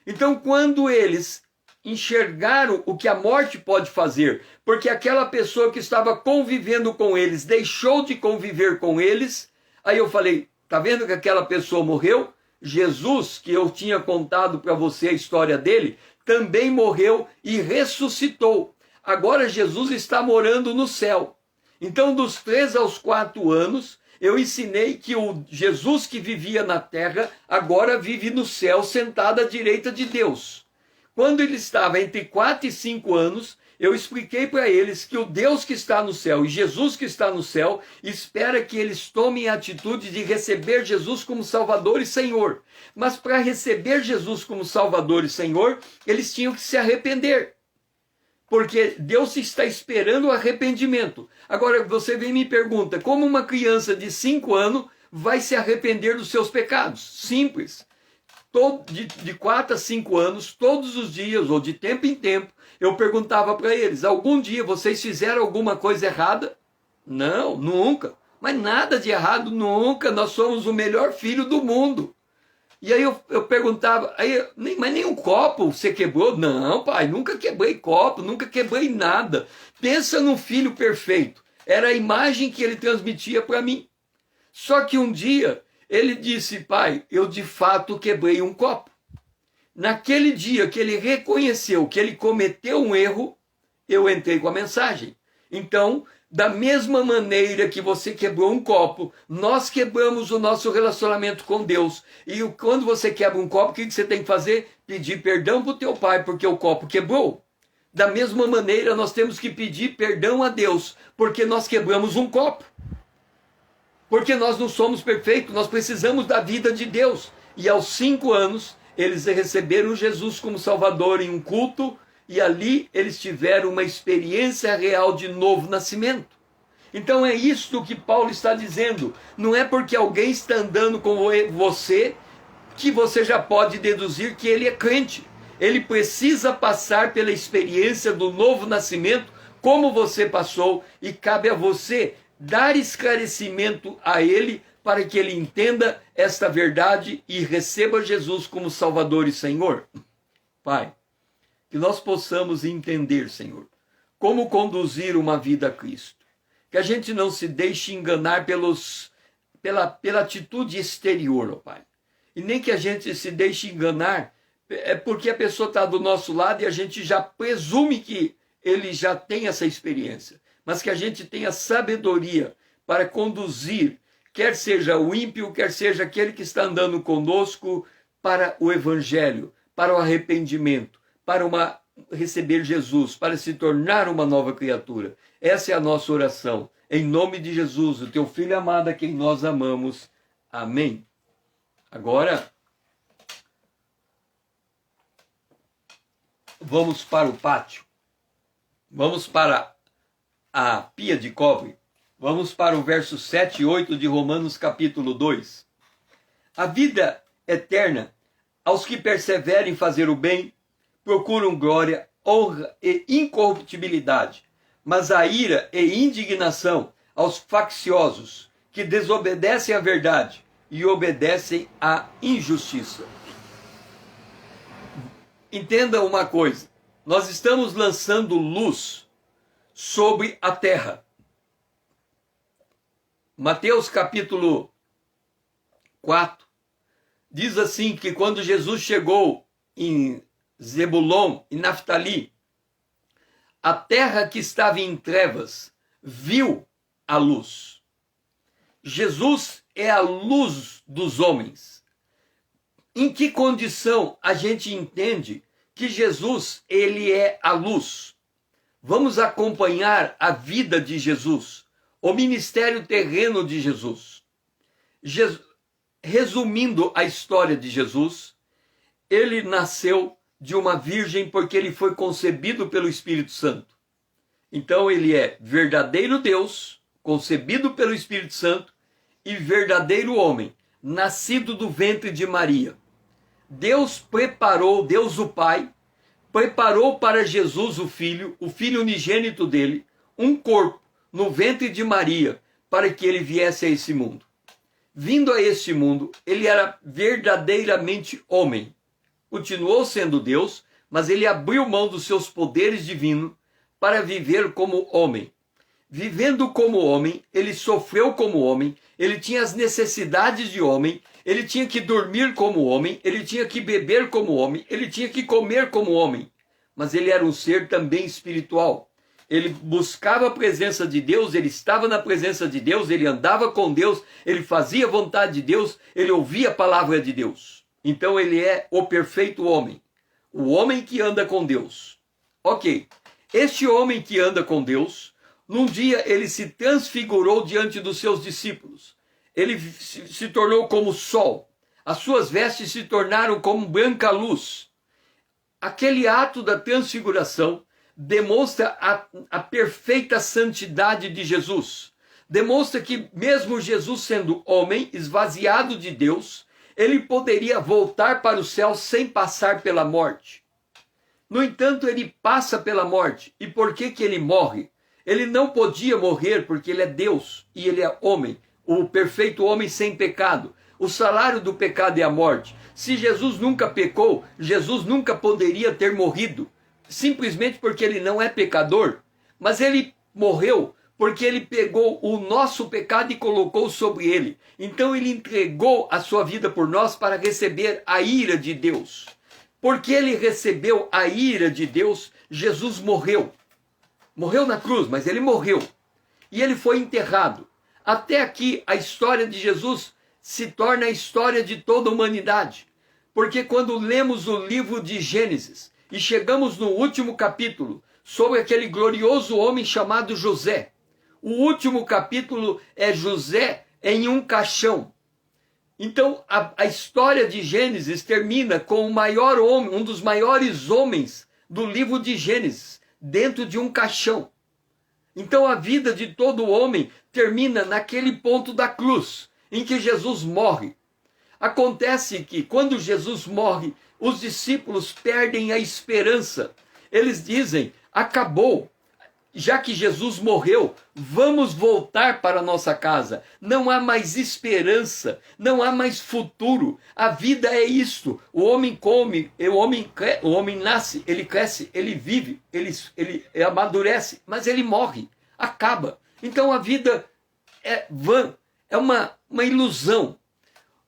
Então, quando eles enxergaram o que a morte pode fazer, porque aquela pessoa que estava convivendo com eles deixou de conviver com eles, aí eu falei, tá vendo que aquela pessoa morreu? Jesus, que eu tinha contado para você a história dele, também morreu e ressuscitou. Agora Jesus está morando no céu. Então, dos 3 aos 4 anos, eu ensinei que o Jesus que vivia na terra, agora vive no céu, sentado à direita de Deus. Quando ele estava entre 4 e 5 anos, eu expliquei para eles que o Deus que está no céu e Jesus que está no céu espera que eles tomem a atitude de receber Jesus como Salvador e Senhor. Mas para receber Jesus como Salvador e Senhor, eles tinham que se arrepender. Porque Deus está esperando o arrependimento. Agora você vem e me pergunta, como uma criança de 5 anos vai se arrepender dos seus pecados? Simples. De 4 a 5 anos, todos os dias, ou de tempo em tempo, eu perguntava para eles, algum dia vocês fizeram alguma coisa errada? Não, nunca. Mas nada de errado, nunca. Nós somos o melhor filho do mundo. E aí eu perguntava, mas nem um copo você quebrou? Não, pai, nunca quebrei copo, nunca quebrei nada. Pensa num filho perfeito. Era a imagem que ele transmitia para mim. Só que um dia ele disse, pai, eu de fato quebrei um copo. Naquele dia que ele reconheceu que ele cometeu um erro, eu entrei com a mensagem. Então, da mesma maneira que você quebrou um copo, nós quebramos o nosso relacionamento com Deus. E quando você quebra um copo, o que você tem que fazer? Pedir perdão para o teu pai, porque o copo quebrou. Da mesma maneira, nós temos que pedir perdão a Deus, porque nós quebramos um copo. Porque nós não somos perfeitos, nós precisamos da vida de Deus. E aos 5 anos, eles receberam Jesus como Salvador em um culto, e ali eles tiveram uma experiência real de novo nascimento. Então é isso que Paulo está dizendo. Não é porque alguém está andando com você que você já pode deduzir que ele é crente. Ele precisa passar pela experiência do novo nascimento, como você passou, e cabe a você dar esclarecimento a ele para que ele entenda esta verdade e receba Jesus como Salvador e Senhor. Pai, que nós possamos entender, Senhor, como conduzir uma vida a Cristo. Que a gente não se deixe enganar pela atitude exterior, ó Pai. E nem que a gente se deixe enganar porque a pessoa está do nosso lado e a gente já presume que ele já tem essa experiência. Mas que a gente tenha sabedoria para conduzir, quer seja o ímpio, quer seja aquele que está andando conosco, para o evangelho, para o arrependimento, para receber Jesus, para se tornar uma nova criatura. Essa é a nossa oração. Em nome de Jesus, o teu Filho amado, a quem nós amamos. Amém. Agora, vamos para o pátio. Vamos para a pia de cobre. Vamos para o verso 7 e 8 de Romanos capítulo 2. A vida eterna, aos que perseveram em fazer o bem, procuram glória, honra e incorruptibilidade. Mas a ira e indignação aos facciosos, que desobedecem à verdade e obedecem à injustiça. Entenda uma coisa, nós estamos lançando luz sobre a terra. Mateus capítulo 4 diz assim que quando Jesus chegou em Zebulon e Naftali, a terra que estava em trevas viu a luz. Jesus é a luz dos homens. Em que condição a gente entende que Jesus, ele é a luz? Vamos acompanhar a vida de Jesus, o ministério terreno de Jesus. Resumindo a história de Jesus, ele nasceu de uma virgem porque ele foi concebido pelo Espírito Santo. Então ele é verdadeiro Deus, concebido pelo Espírito Santo, e verdadeiro homem, nascido do ventre de Maria. Deus o Pai, preparou para Jesus o Filho unigênito dele, um corpo no ventre de Maria, para que ele viesse a esse mundo. Vindo a este mundo, ele era verdadeiramente homem. Continuou sendo Deus, mas ele abriu mão dos seus poderes divinos para viver como homem. Vivendo como homem, ele sofreu como homem, ele tinha as necessidades de homem, ele tinha que dormir como homem, ele tinha que beber como homem, ele tinha que comer como homem. Mas ele era um ser também espiritual. Ele buscava a presença de Deus, ele estava na presença de Deus, ele andava com Deus, ele fazia a vontade de Deus, ele ouvia a palavra de Deus. Então ele é o perfeito homem, o homem que anda com Deus. Ok, este homem que anda com Deus, num dia ele se transfigurou diante dos seus discípulos. Ele se tornou como o sol, as suas vestes se tornaram como branca luz. Aquele ato da transfiguração demonstra a perfeita santidade de Jesus. Demonstra que mesmo Jesus sendo homem, esvaziado de Deus, ele poderia voltar para o céu sem passar pela morte. No entanto, ele passa pela morte. E por que ele morre? Ele não podia morrer porque ele é Deus e ele é homem, o perfeito homem sem pecado. O salário do pecado é a morte. Se Jesus nunca pecou, Jesus nunca poderia ter morrido, simplesmente porque ele não é pecador. Mas ele morreu porque ele pegou o nosso pecado e colocou sobre ele. Então ele entregou a sua vida por nós para receber a ira de Deus. Porque ele recebeu a ira de Deus, Jesus morreu. Morreu na cruz, mas ele morreu. E ele foi enterrado. Até aqui, a história de Jesus se torna a história de toda a humanidade. Porque quando lemos o livro de Gênesis, e chegamos no último capítulo, sobre aquele glorioso homem chamado José. O último capítulo é José em um caixão. Então, a história de Gênesis termina com o maior homem, um dos maiores homens do livro de Gênesis, dentro de um caixão. Então, a vida de todo homem termina naquele ponto da cruz, em que Jesus morre. Acontece que, quando Jesus morre, os discípulos perdem a esperança. Eles dizem, acabou. Já que Jesus morreu, vamos voltar para nossa casa. Não há mais esperança, não há mais futuro. A vida é isto. O homem come, o homem nasce, ele cresce, ele vive, ele amadurece, mas ele morre, acaba. Então a vida é vã, é uma ilusão.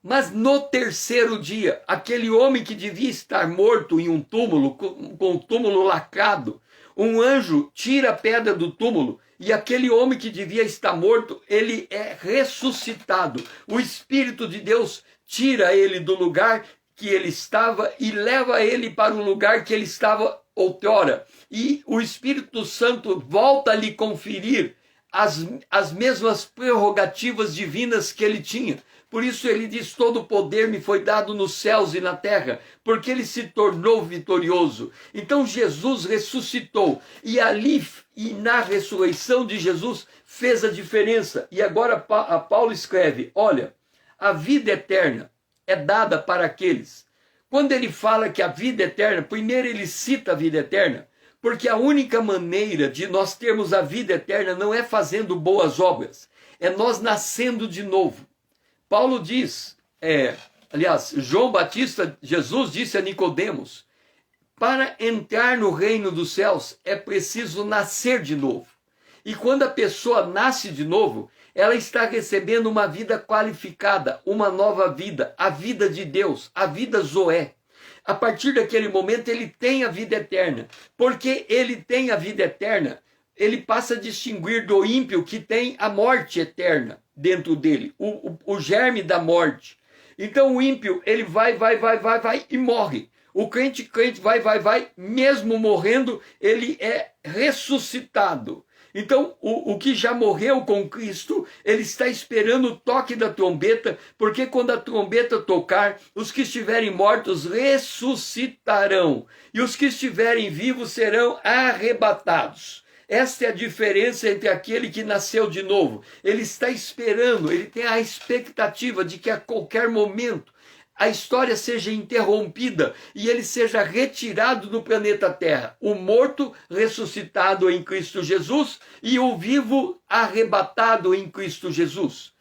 Mas no terceiro dia, aquele homem que devia estar morto em um túmulo, com o túmulo lacrado, um anjo tira a pedra do túmulo e aquele homem que devia estar morto, ele é ressuscitado. O Espírito de Deus tira ele do lugar que ele estava e leva ele para o lugar que ele estava outrora. E o Espírito Santo volta a lhe conferir as mesmas prerrogativas divinas que ele tinha. Por isso ele diz, todo o poder me foi dado nos céus e na terra, porque ele se tornou vitorioso. Então Jesus ressuscitou, e ali, e na ressurreição de Jesus, fez a diferença. E agora Paulo escreve, olha, a vida eterna é dada para aqueles. Quando ele fala que a vida eterna, primeiro ele cita a vida eterna, porque a única maneira de nós termos a vida eterna não é fazendo boas obras, é nós nascendo de novo. Paulo diz, João Batista, Jesus disse a Nicodemos, para entrar no reino dos céus é preciso nascer de novo. E quando a pessoa nasce de novo, ela está recebendo uma vida qualificada, uma nova vida, a vida de Deus, a vida Zoé. A partir daquele momento ele tem a vida eterna. Porque ele tem a vida eterna, ele passa a distinguir do ímpio que tem a morte eterna dentro dele, o germe da morte. Então o ímpio, ele vai e morre. O crente vai, mesmo morrendo, ele é ressuscitado. Então, o que já morreu com Cristo, ele está esperando o toque da trombeta, porque quando a trombeta tocar, os que estiverem mortos ressuscitarão, e os que estiverem vivos serão arrebatados. Esta é a diferença entre aquele que nasceu de novo. Ele está esperando, ele tem a expectativa de que a qualquer momento a história seja interrompida e ele seja retirado do planeta Terra. O morto ressuscitado em Cristo Jesus e o vivo arrebatado em Cristo Jesus.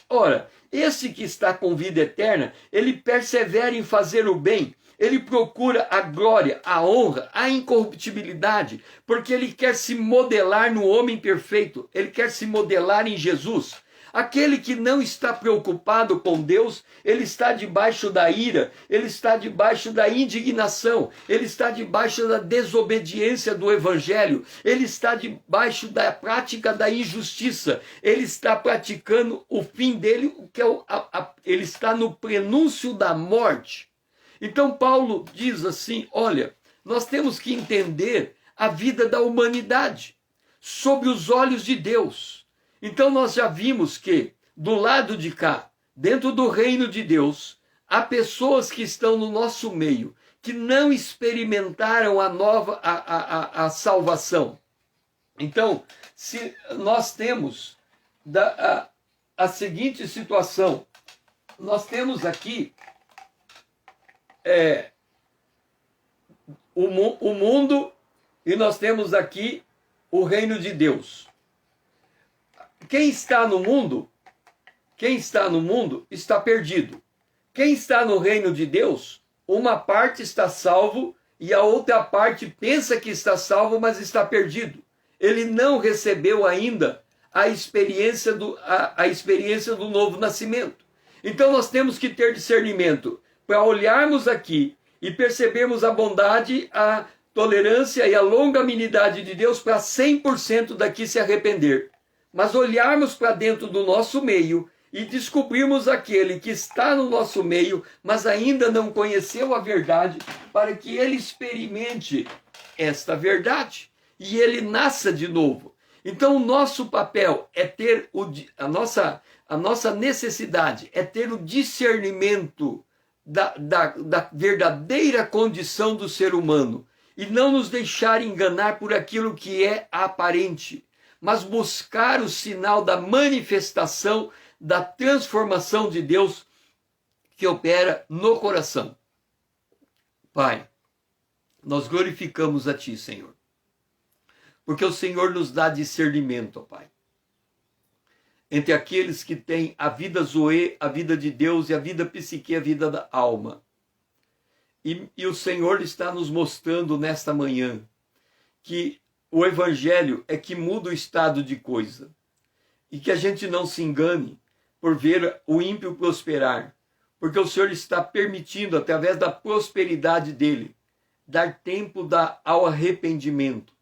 Ora, esse que está com vida eterna, ele persevera em fazer o bem. Ele procura a glória, a honra, a incorruptibilidade, porque ele quer se modelar no homem perfeito, ele quer se modelar em Jesus. Aquele que não está preocupado com Deus, ele está debaixo da ira, ele está debaixo da indignação, ele está debaixo da desobediência do evangelho, ele está debaixo da prática da injustiça, ele está praticando o fim dele, que é ele está no prenúncio da morte. Então Paulo diz assim, olha, nós temos que entender a vida da humanidade sob os olhos de Deus. Então nós já vimos que do lado de cá, dentro do reino de Deus, há pessoas que estão no nosso meio, que não experimentaram a salvação. Então, se nós temos a seguinte situação, nós temos aqui o mundo e nós temos aqui o reino de Deus. Quem está no mundo está perdido. Quem está no reino de Deus, uma parte está salvo e a outra parte pensa que está salvo, mas está perdido. Ele não recebeu ainda a experiência do novo nascimento. Então nós temos que ter discernimento para olharmos aqui e percebermos a bondade, a tolerância e a longanimidade de Deus para 100% daqui se arrepender. Mas olharmos para dentro do nosso meio e descobrirmos aquele que está no nosso meio, mas ainda não conheceu a verdade, para que ele experimente esta verdade e ele nasça de novo. Então, o nosso papel é ter a nossa necessidade é ter o discernimento da verdadeira condição do ser humano e não nos deixar enganar por aquilo que é aparente, mas buscar o sinal da manifestação da transformação de Deus que opera no coração. Pai, nós glorificamos a Ti, Senhor, porque o Senhor nos dá discernimento, ó Pai, entre aqueles que têm a vida Zoe, a vida de Deus, e a vida psique, a vida da alma. E o Senhor está nos mostrando nesta manhã que o Evangelho é que muda o estado de coisa. E que a gente não se engane por ver o ímpio prosperar, porque o Senhor está permitindo, através da prosperidade dele, dar tempo ao arrependimento.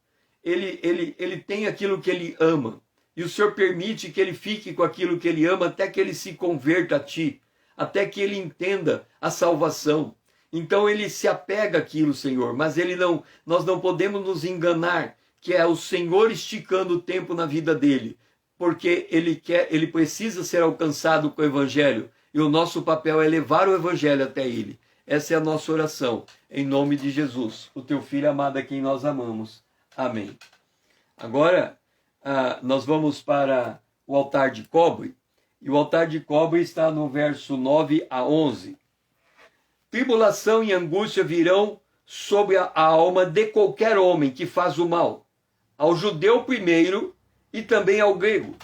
Ele tem aquilo que ele ama, e o Senhor permite que ele fique com aquilo que ele ama até que ele se converta a Ti, até que ele entenda a salvação. Então ele se apega àquilo, Senhor, mas nós não podemos nos enganar que é o Senhor esticando o tempo na vida dele, porque ele precisa ser alcançado com o Evangelho, e o nosso papel é levar o Evangelho até ele. Essa é a nossa oração, em nome de Jesus, o Teu Filho amado a quem nós amamos. Amém. Agora, nós vamos para o altar de cobre, e o altar de cobre está no verso 9 a 11. Tribulação e angústia virão sobre a alma de qualquer homem que faz o mal, ao judeu primeiro e também ao grego.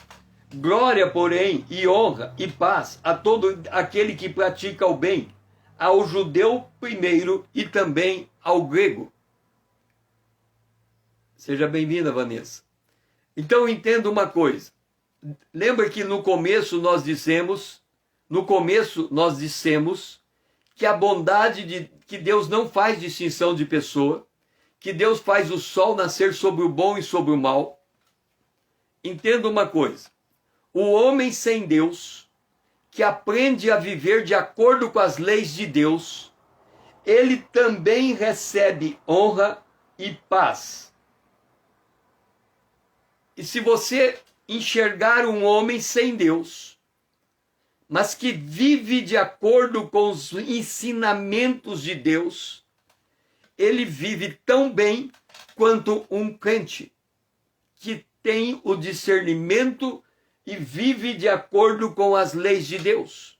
Glória, porém, e honra e paz a todo aquele que pratica o bem, ao judeu primeiro e também ao grego. Seja bem-vinda, Vanessa. Então entenda uma coisa. Lembra que no começo nós dissemos que a bondade que Deus não faz distinção de pessoa, que Deus faz o sol nascer sobre o bom e sobre o mal. Entenda uma coisa. O homem sem Deus, que aprende a viver de acordo com as leis de Deus, ele também recebe honra e paz. E se você enxergar um homem sem Deus, mas que vive de acordo com os ensinamentos de Deus, ele vive tão bem quanto um crente que tem o discernimento e vive de acordo com as leis de Deus.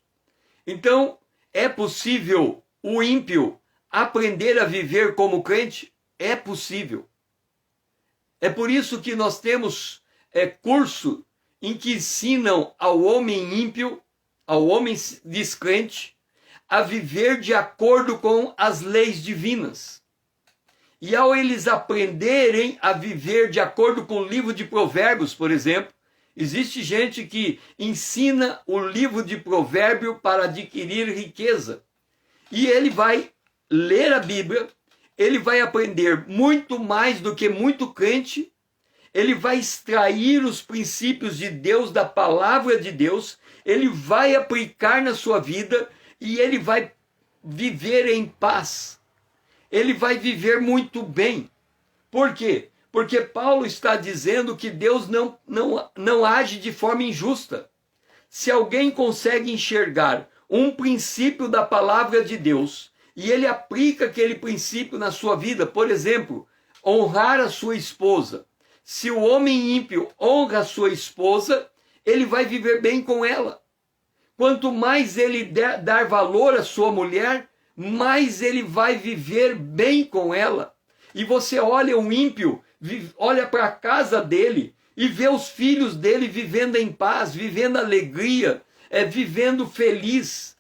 Então, é possível o ímpio aprender a viver como crente? É possível. É por isso que nós temos curso em que ensinam ao homem ímpio, ao homem descrente, a viver de acordo com as leis divinas. E ao eles aprenderem a viver de acordo com o livro de Provérbios, por exemplo, existe gente que ensina o livro de Provérbio para adquirir riqueza. E ele vai ler a Bíblia, ele vai aprender muito mais do que muito crente, ele vai extrair os princípios de Deus, da palavra de Deus, ele vai aplicar na sua vida e ele vai viver em paz. Ele vai viver muito bem. Por quê? Porque Paulo está dizendo que Deus não age de forma injusta. Se alguém consegue enxergar um princípio da palavra de Deus e ele aplica aquele princípio na sua vida, por exemplo, honrar a sua esposa. Se o homem ímpio honra a sua esposa, ele vai viver bem com ela. Quanto mais ele dar valor à sua mulher, mais ele vai viver bem com ela. E você olha um ímpio, olha para a casa dele e vê os filhos dele vivendo em paz, vivendo alegria, vivendo feliz.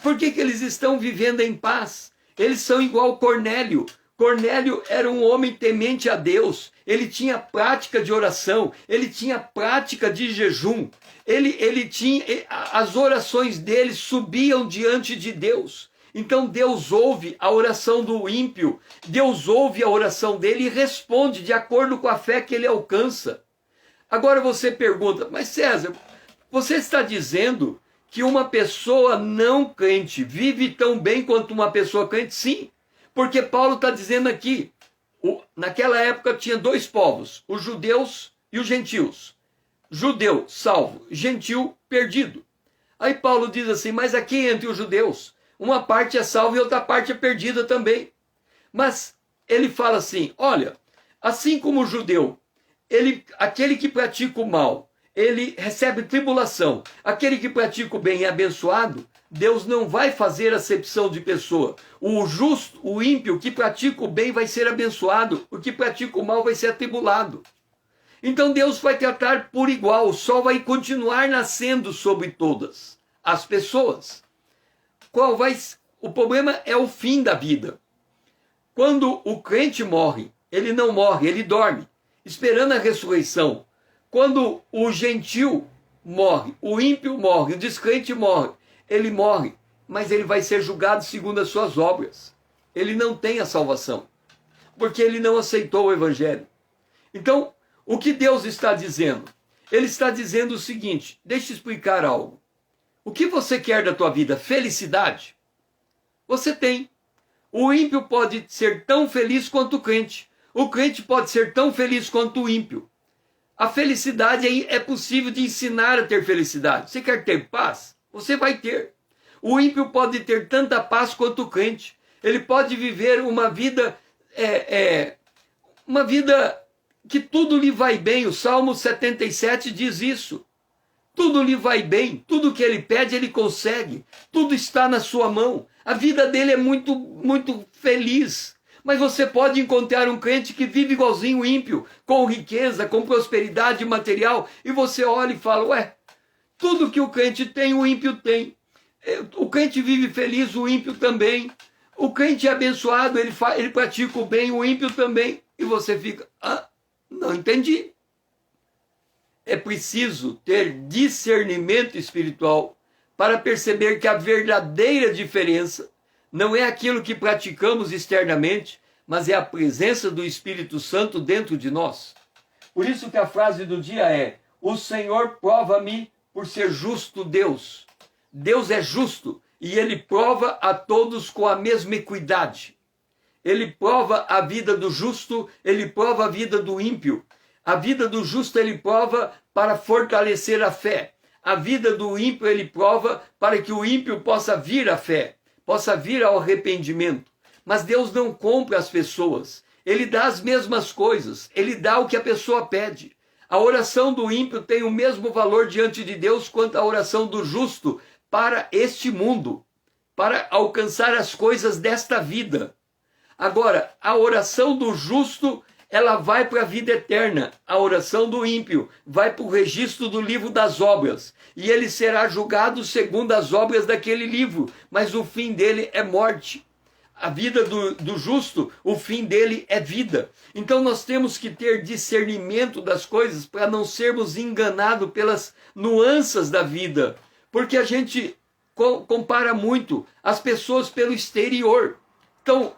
Por que eles estão vivendo em paz? Eles são igual Cornélio. Cornélio era um homem temente a Deus, ele tinha prática de oração, ele tinha prática de jejum, ele tinha, as orações dele subiam diante de Deus. Então Deus ouve a oração do ímpio, Deus ouve a oração dele e responde de acordo com a fé que ele alcança. Agora você pergunta, mas César, Você está dizendo que uma pessoa não crente vive tão bem quanto uma pessoa crente? Sim, porque Paulo está dizendo aqui, naquela época tinha dois povos, os judeus e os gentios. Judeu, salvo, gentil, perdido. Aí Paulo diz assim, mas aqui entre os judeus, uma parte é salva e outra parte é perdida também. Mas ele fala assim, olha, assim como o judeu, aquele que pratica o mal, ele recebe tribulação. Aquele que pratica o bem é abençoado. Deus não vai fazer acepção de pessoa. O justo, o ímpio que pratica o bem vai ser abençoado. O que pratica o mal vai ser atribulado. Então Deus vai tratar por igual. O sol vai continuar nascendo sobre todas as pessoas. O problema é o fim da vida. Quando o crente morre, ele não morre, ele dorme, esperando a ressurreição. Quando o gentil morre, o ímpio morre, o descrente morre, ele morre, mas ele vai ser julgado segundo as suas obras. Ele não tem a salvação, porque ele não aceitou o evangelho. Então, o que Deus está dizendo? Ele está dizendo o seguinte, deixa eu explicar algo. O que você quer da tua vida? Felicidade? Você tem. O ímpio pode ser tão feliz quanto o crente. O crente pode ser tão feliz quanto o ímpio. A felicidade é possível de ensinar a ter felicidade. Você quer ter paz? Você vai ter. O ímpio pode ter tanta paz quanto o crente. Ele pode viver uma vida que tudo lhe vai bem. O Salmo 77 diz isso. Tudo lhe vai bem, tudo que ele pede ele consegue, tudo está na sua mão. A vida dele é muito, muito feliz. Mas você pode encontrar um crente que vive igualzinho o ímpio, com riqueza, com prosperidade material, e você olha e fala, ué, tudo que o crente tem, o ímpio tem. O crente vive feliz, o ímpio também. O crente é abençoado, ele pratica o bem, o ímpio também. E você fica, não entendi. É preciso ter discernimento espiritual para perceber que a verdadeira diferença não é aquilo que praticamos externamente, mas é a presença do Espírito Santo dentro de nós. Por isso que a frase do dia é, o Senhor prova-me por ser justo Deus. Deus é justo e Ele prova a todos com a mesma equidade. Ele prova a vida do justo, Ele prova a vida do ímpio. A vida do justo Ele prova para fortalecer a fé. A vida do ímpio Ele prova para que o ímpio possa vir à fé, possa vir ao arrependimento. Mas Deus não compra as pessoas. Ele dá as mesmas coisas. Ele dá o que a pessoa pede. A oração do ímpio tem o mesmo valor diante de Deus quanto a oração do justo para este mundo, para alcançar as coisas desta vida. Agora, a oração do justo, ela vai para a vida eterna. A oração do ímpio vai para o registro do livro das obras. E ele será julgado segundo as obras daquele livro. Mas o fim dele é morte. A vida do justo, o fim dele é vida. Então nós temos que ter discernimento das coisas para não sermos enganados pelas nuances da vida. Porque a gente compara muito as pessoas pelo exterior. Então,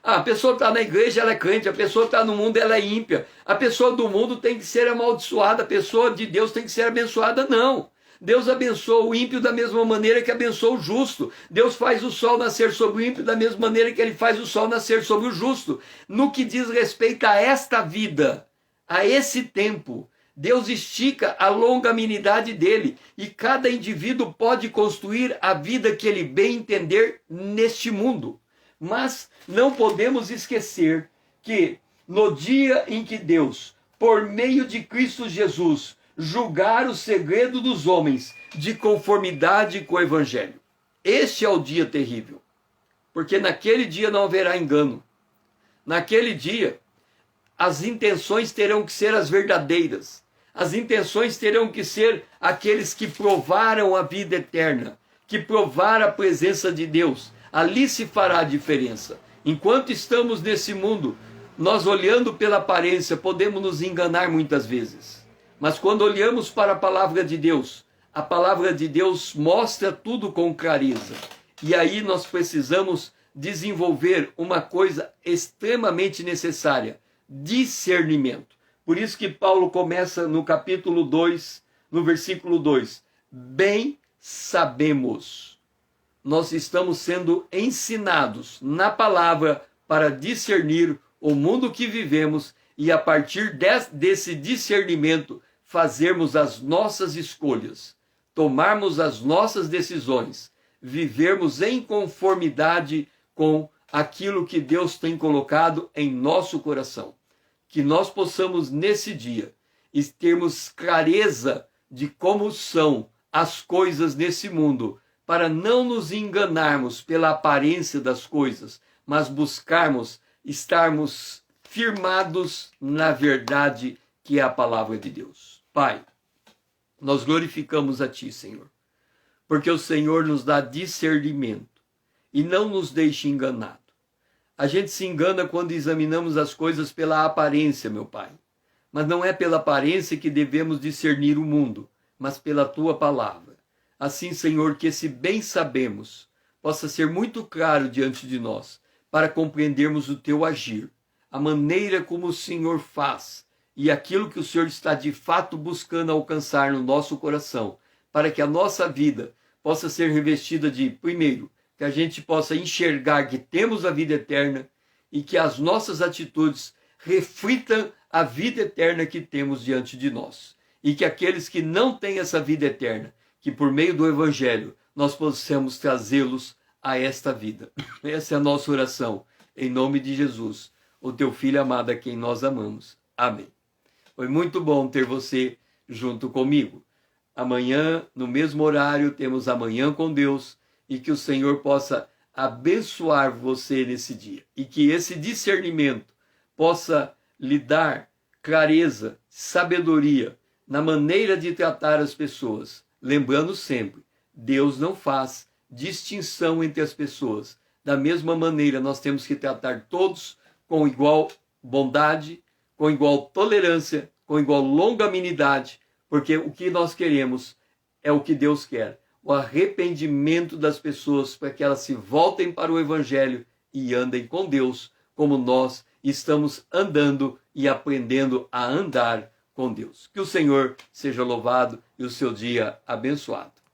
a pessoa está na igreja, ela é crente, a pessoa está no mundo, ela é ímpia. A pessoa do mundo tem que ser amaldiçoada, a pessoa de Deus tem que ser abençoada. Não. Deus abençoa o ímpio da mesma maneira que abençoa o justo. Deus faz o sol nascer sobre o ímpio da mesma maneira que ele faz o sol nascer sobre o justo. No que diz respeito a esta vida, a esse tempo, Deus estica a longanimidade dele e cada indivíduo pode construir a vida que ele bem entender neste mundo. Mas não podemos esquecer que no dia em que Deus, por meio de Cristo Jesus, julgar o segredo dos homens de conformidade com o Evangelho. Este é o dia terrível, porque naquele dia não haverá engano. Naquele dia, as intenções terão que ser as verdadeiras. As intenções terão que ser aqueles que provaram a vida eterna, que provaram a presença de Deus. Ali se fará a diferença. Enquanto estamos nesse mundo, nós olhando pela aparência, podemos nos enganar muitas vezes. Mas quando olhamos para a palavra de Deus, a palavra de Deus mostra tudo com clareza. E aí nós precisamos desenvolver uma coisa extremamente necessária: discernimento. Por isso que Paulo começa no capítulo 2, no versículo 2, bem sabemos. Nós estamos sendo ensinados na palavra para discernir o mundo que vivemos e a partir desse discernimento fazermos as nossas escolhas, tomarmos as nossas decisões, vivermos em conformidade com aquilo que Deus tem colocado em nosso coração. Que nós possamos nesse dia termos clareza de como são as coisas nesse mundo, para não nos enganarmos pela aparência das coisas, mas buscarmos estarmos firmados na verdade que é a palavra de Deus. Pai, nós glorificamos a Ti, Senhor, porque o Senhor nos dá discernimento e não nos deixa enganado. A gente se engana quando examinamos as coisas pela aparência, meu Pai, mas não é pela aparência que devemos discernir o mundo, mas pela Tua palavra. Assim, Senhor, que esse bem sabemos possa ser muito claro diante de nós, para compreendermos o Teu agir, a maneira como o Senhor faz e aquilo que o Senhor está de fato buscando alcançar no nosso coração, para que a nossa vida possa ser revestida de, primeiro, que a gente possa enxergar que temos a vida eterna e que as nossas atitudes reflitam a vida eterna que temos diante de nós. E que aqueles que não têm essa vida eterna, que por meio do Evangelho nós possamos trazê-los a esta vida. Essa é a nossa oração, em nome de Jesus, o Teu Filho amado a quem nós amamos. Amém. Foi muito bom ter você junto comigo. Amanhã, no mesmo horário, temos Amanhã com Deus, e que o Senhor possa abençoar você nesse dia. E que esse discernimento possa lhe dar clareza, sabedoria na maneira de tratar as pessoas. Lembrando sempre, Deus não faz distinção entre as pessoas. Da mesma maneira, nós temos que tratar todos com igual bondade, com igual tolerância, com igual longanimidade, porque o que nós queremos é o que Deus quer. O arrependimento das pessoas para que elas se voltem para o Evangelho e andem com Deus, como nós estamos andando e aprendendo a andar com Deus. Que o Senhor seja louvado e o seu dia abençoado.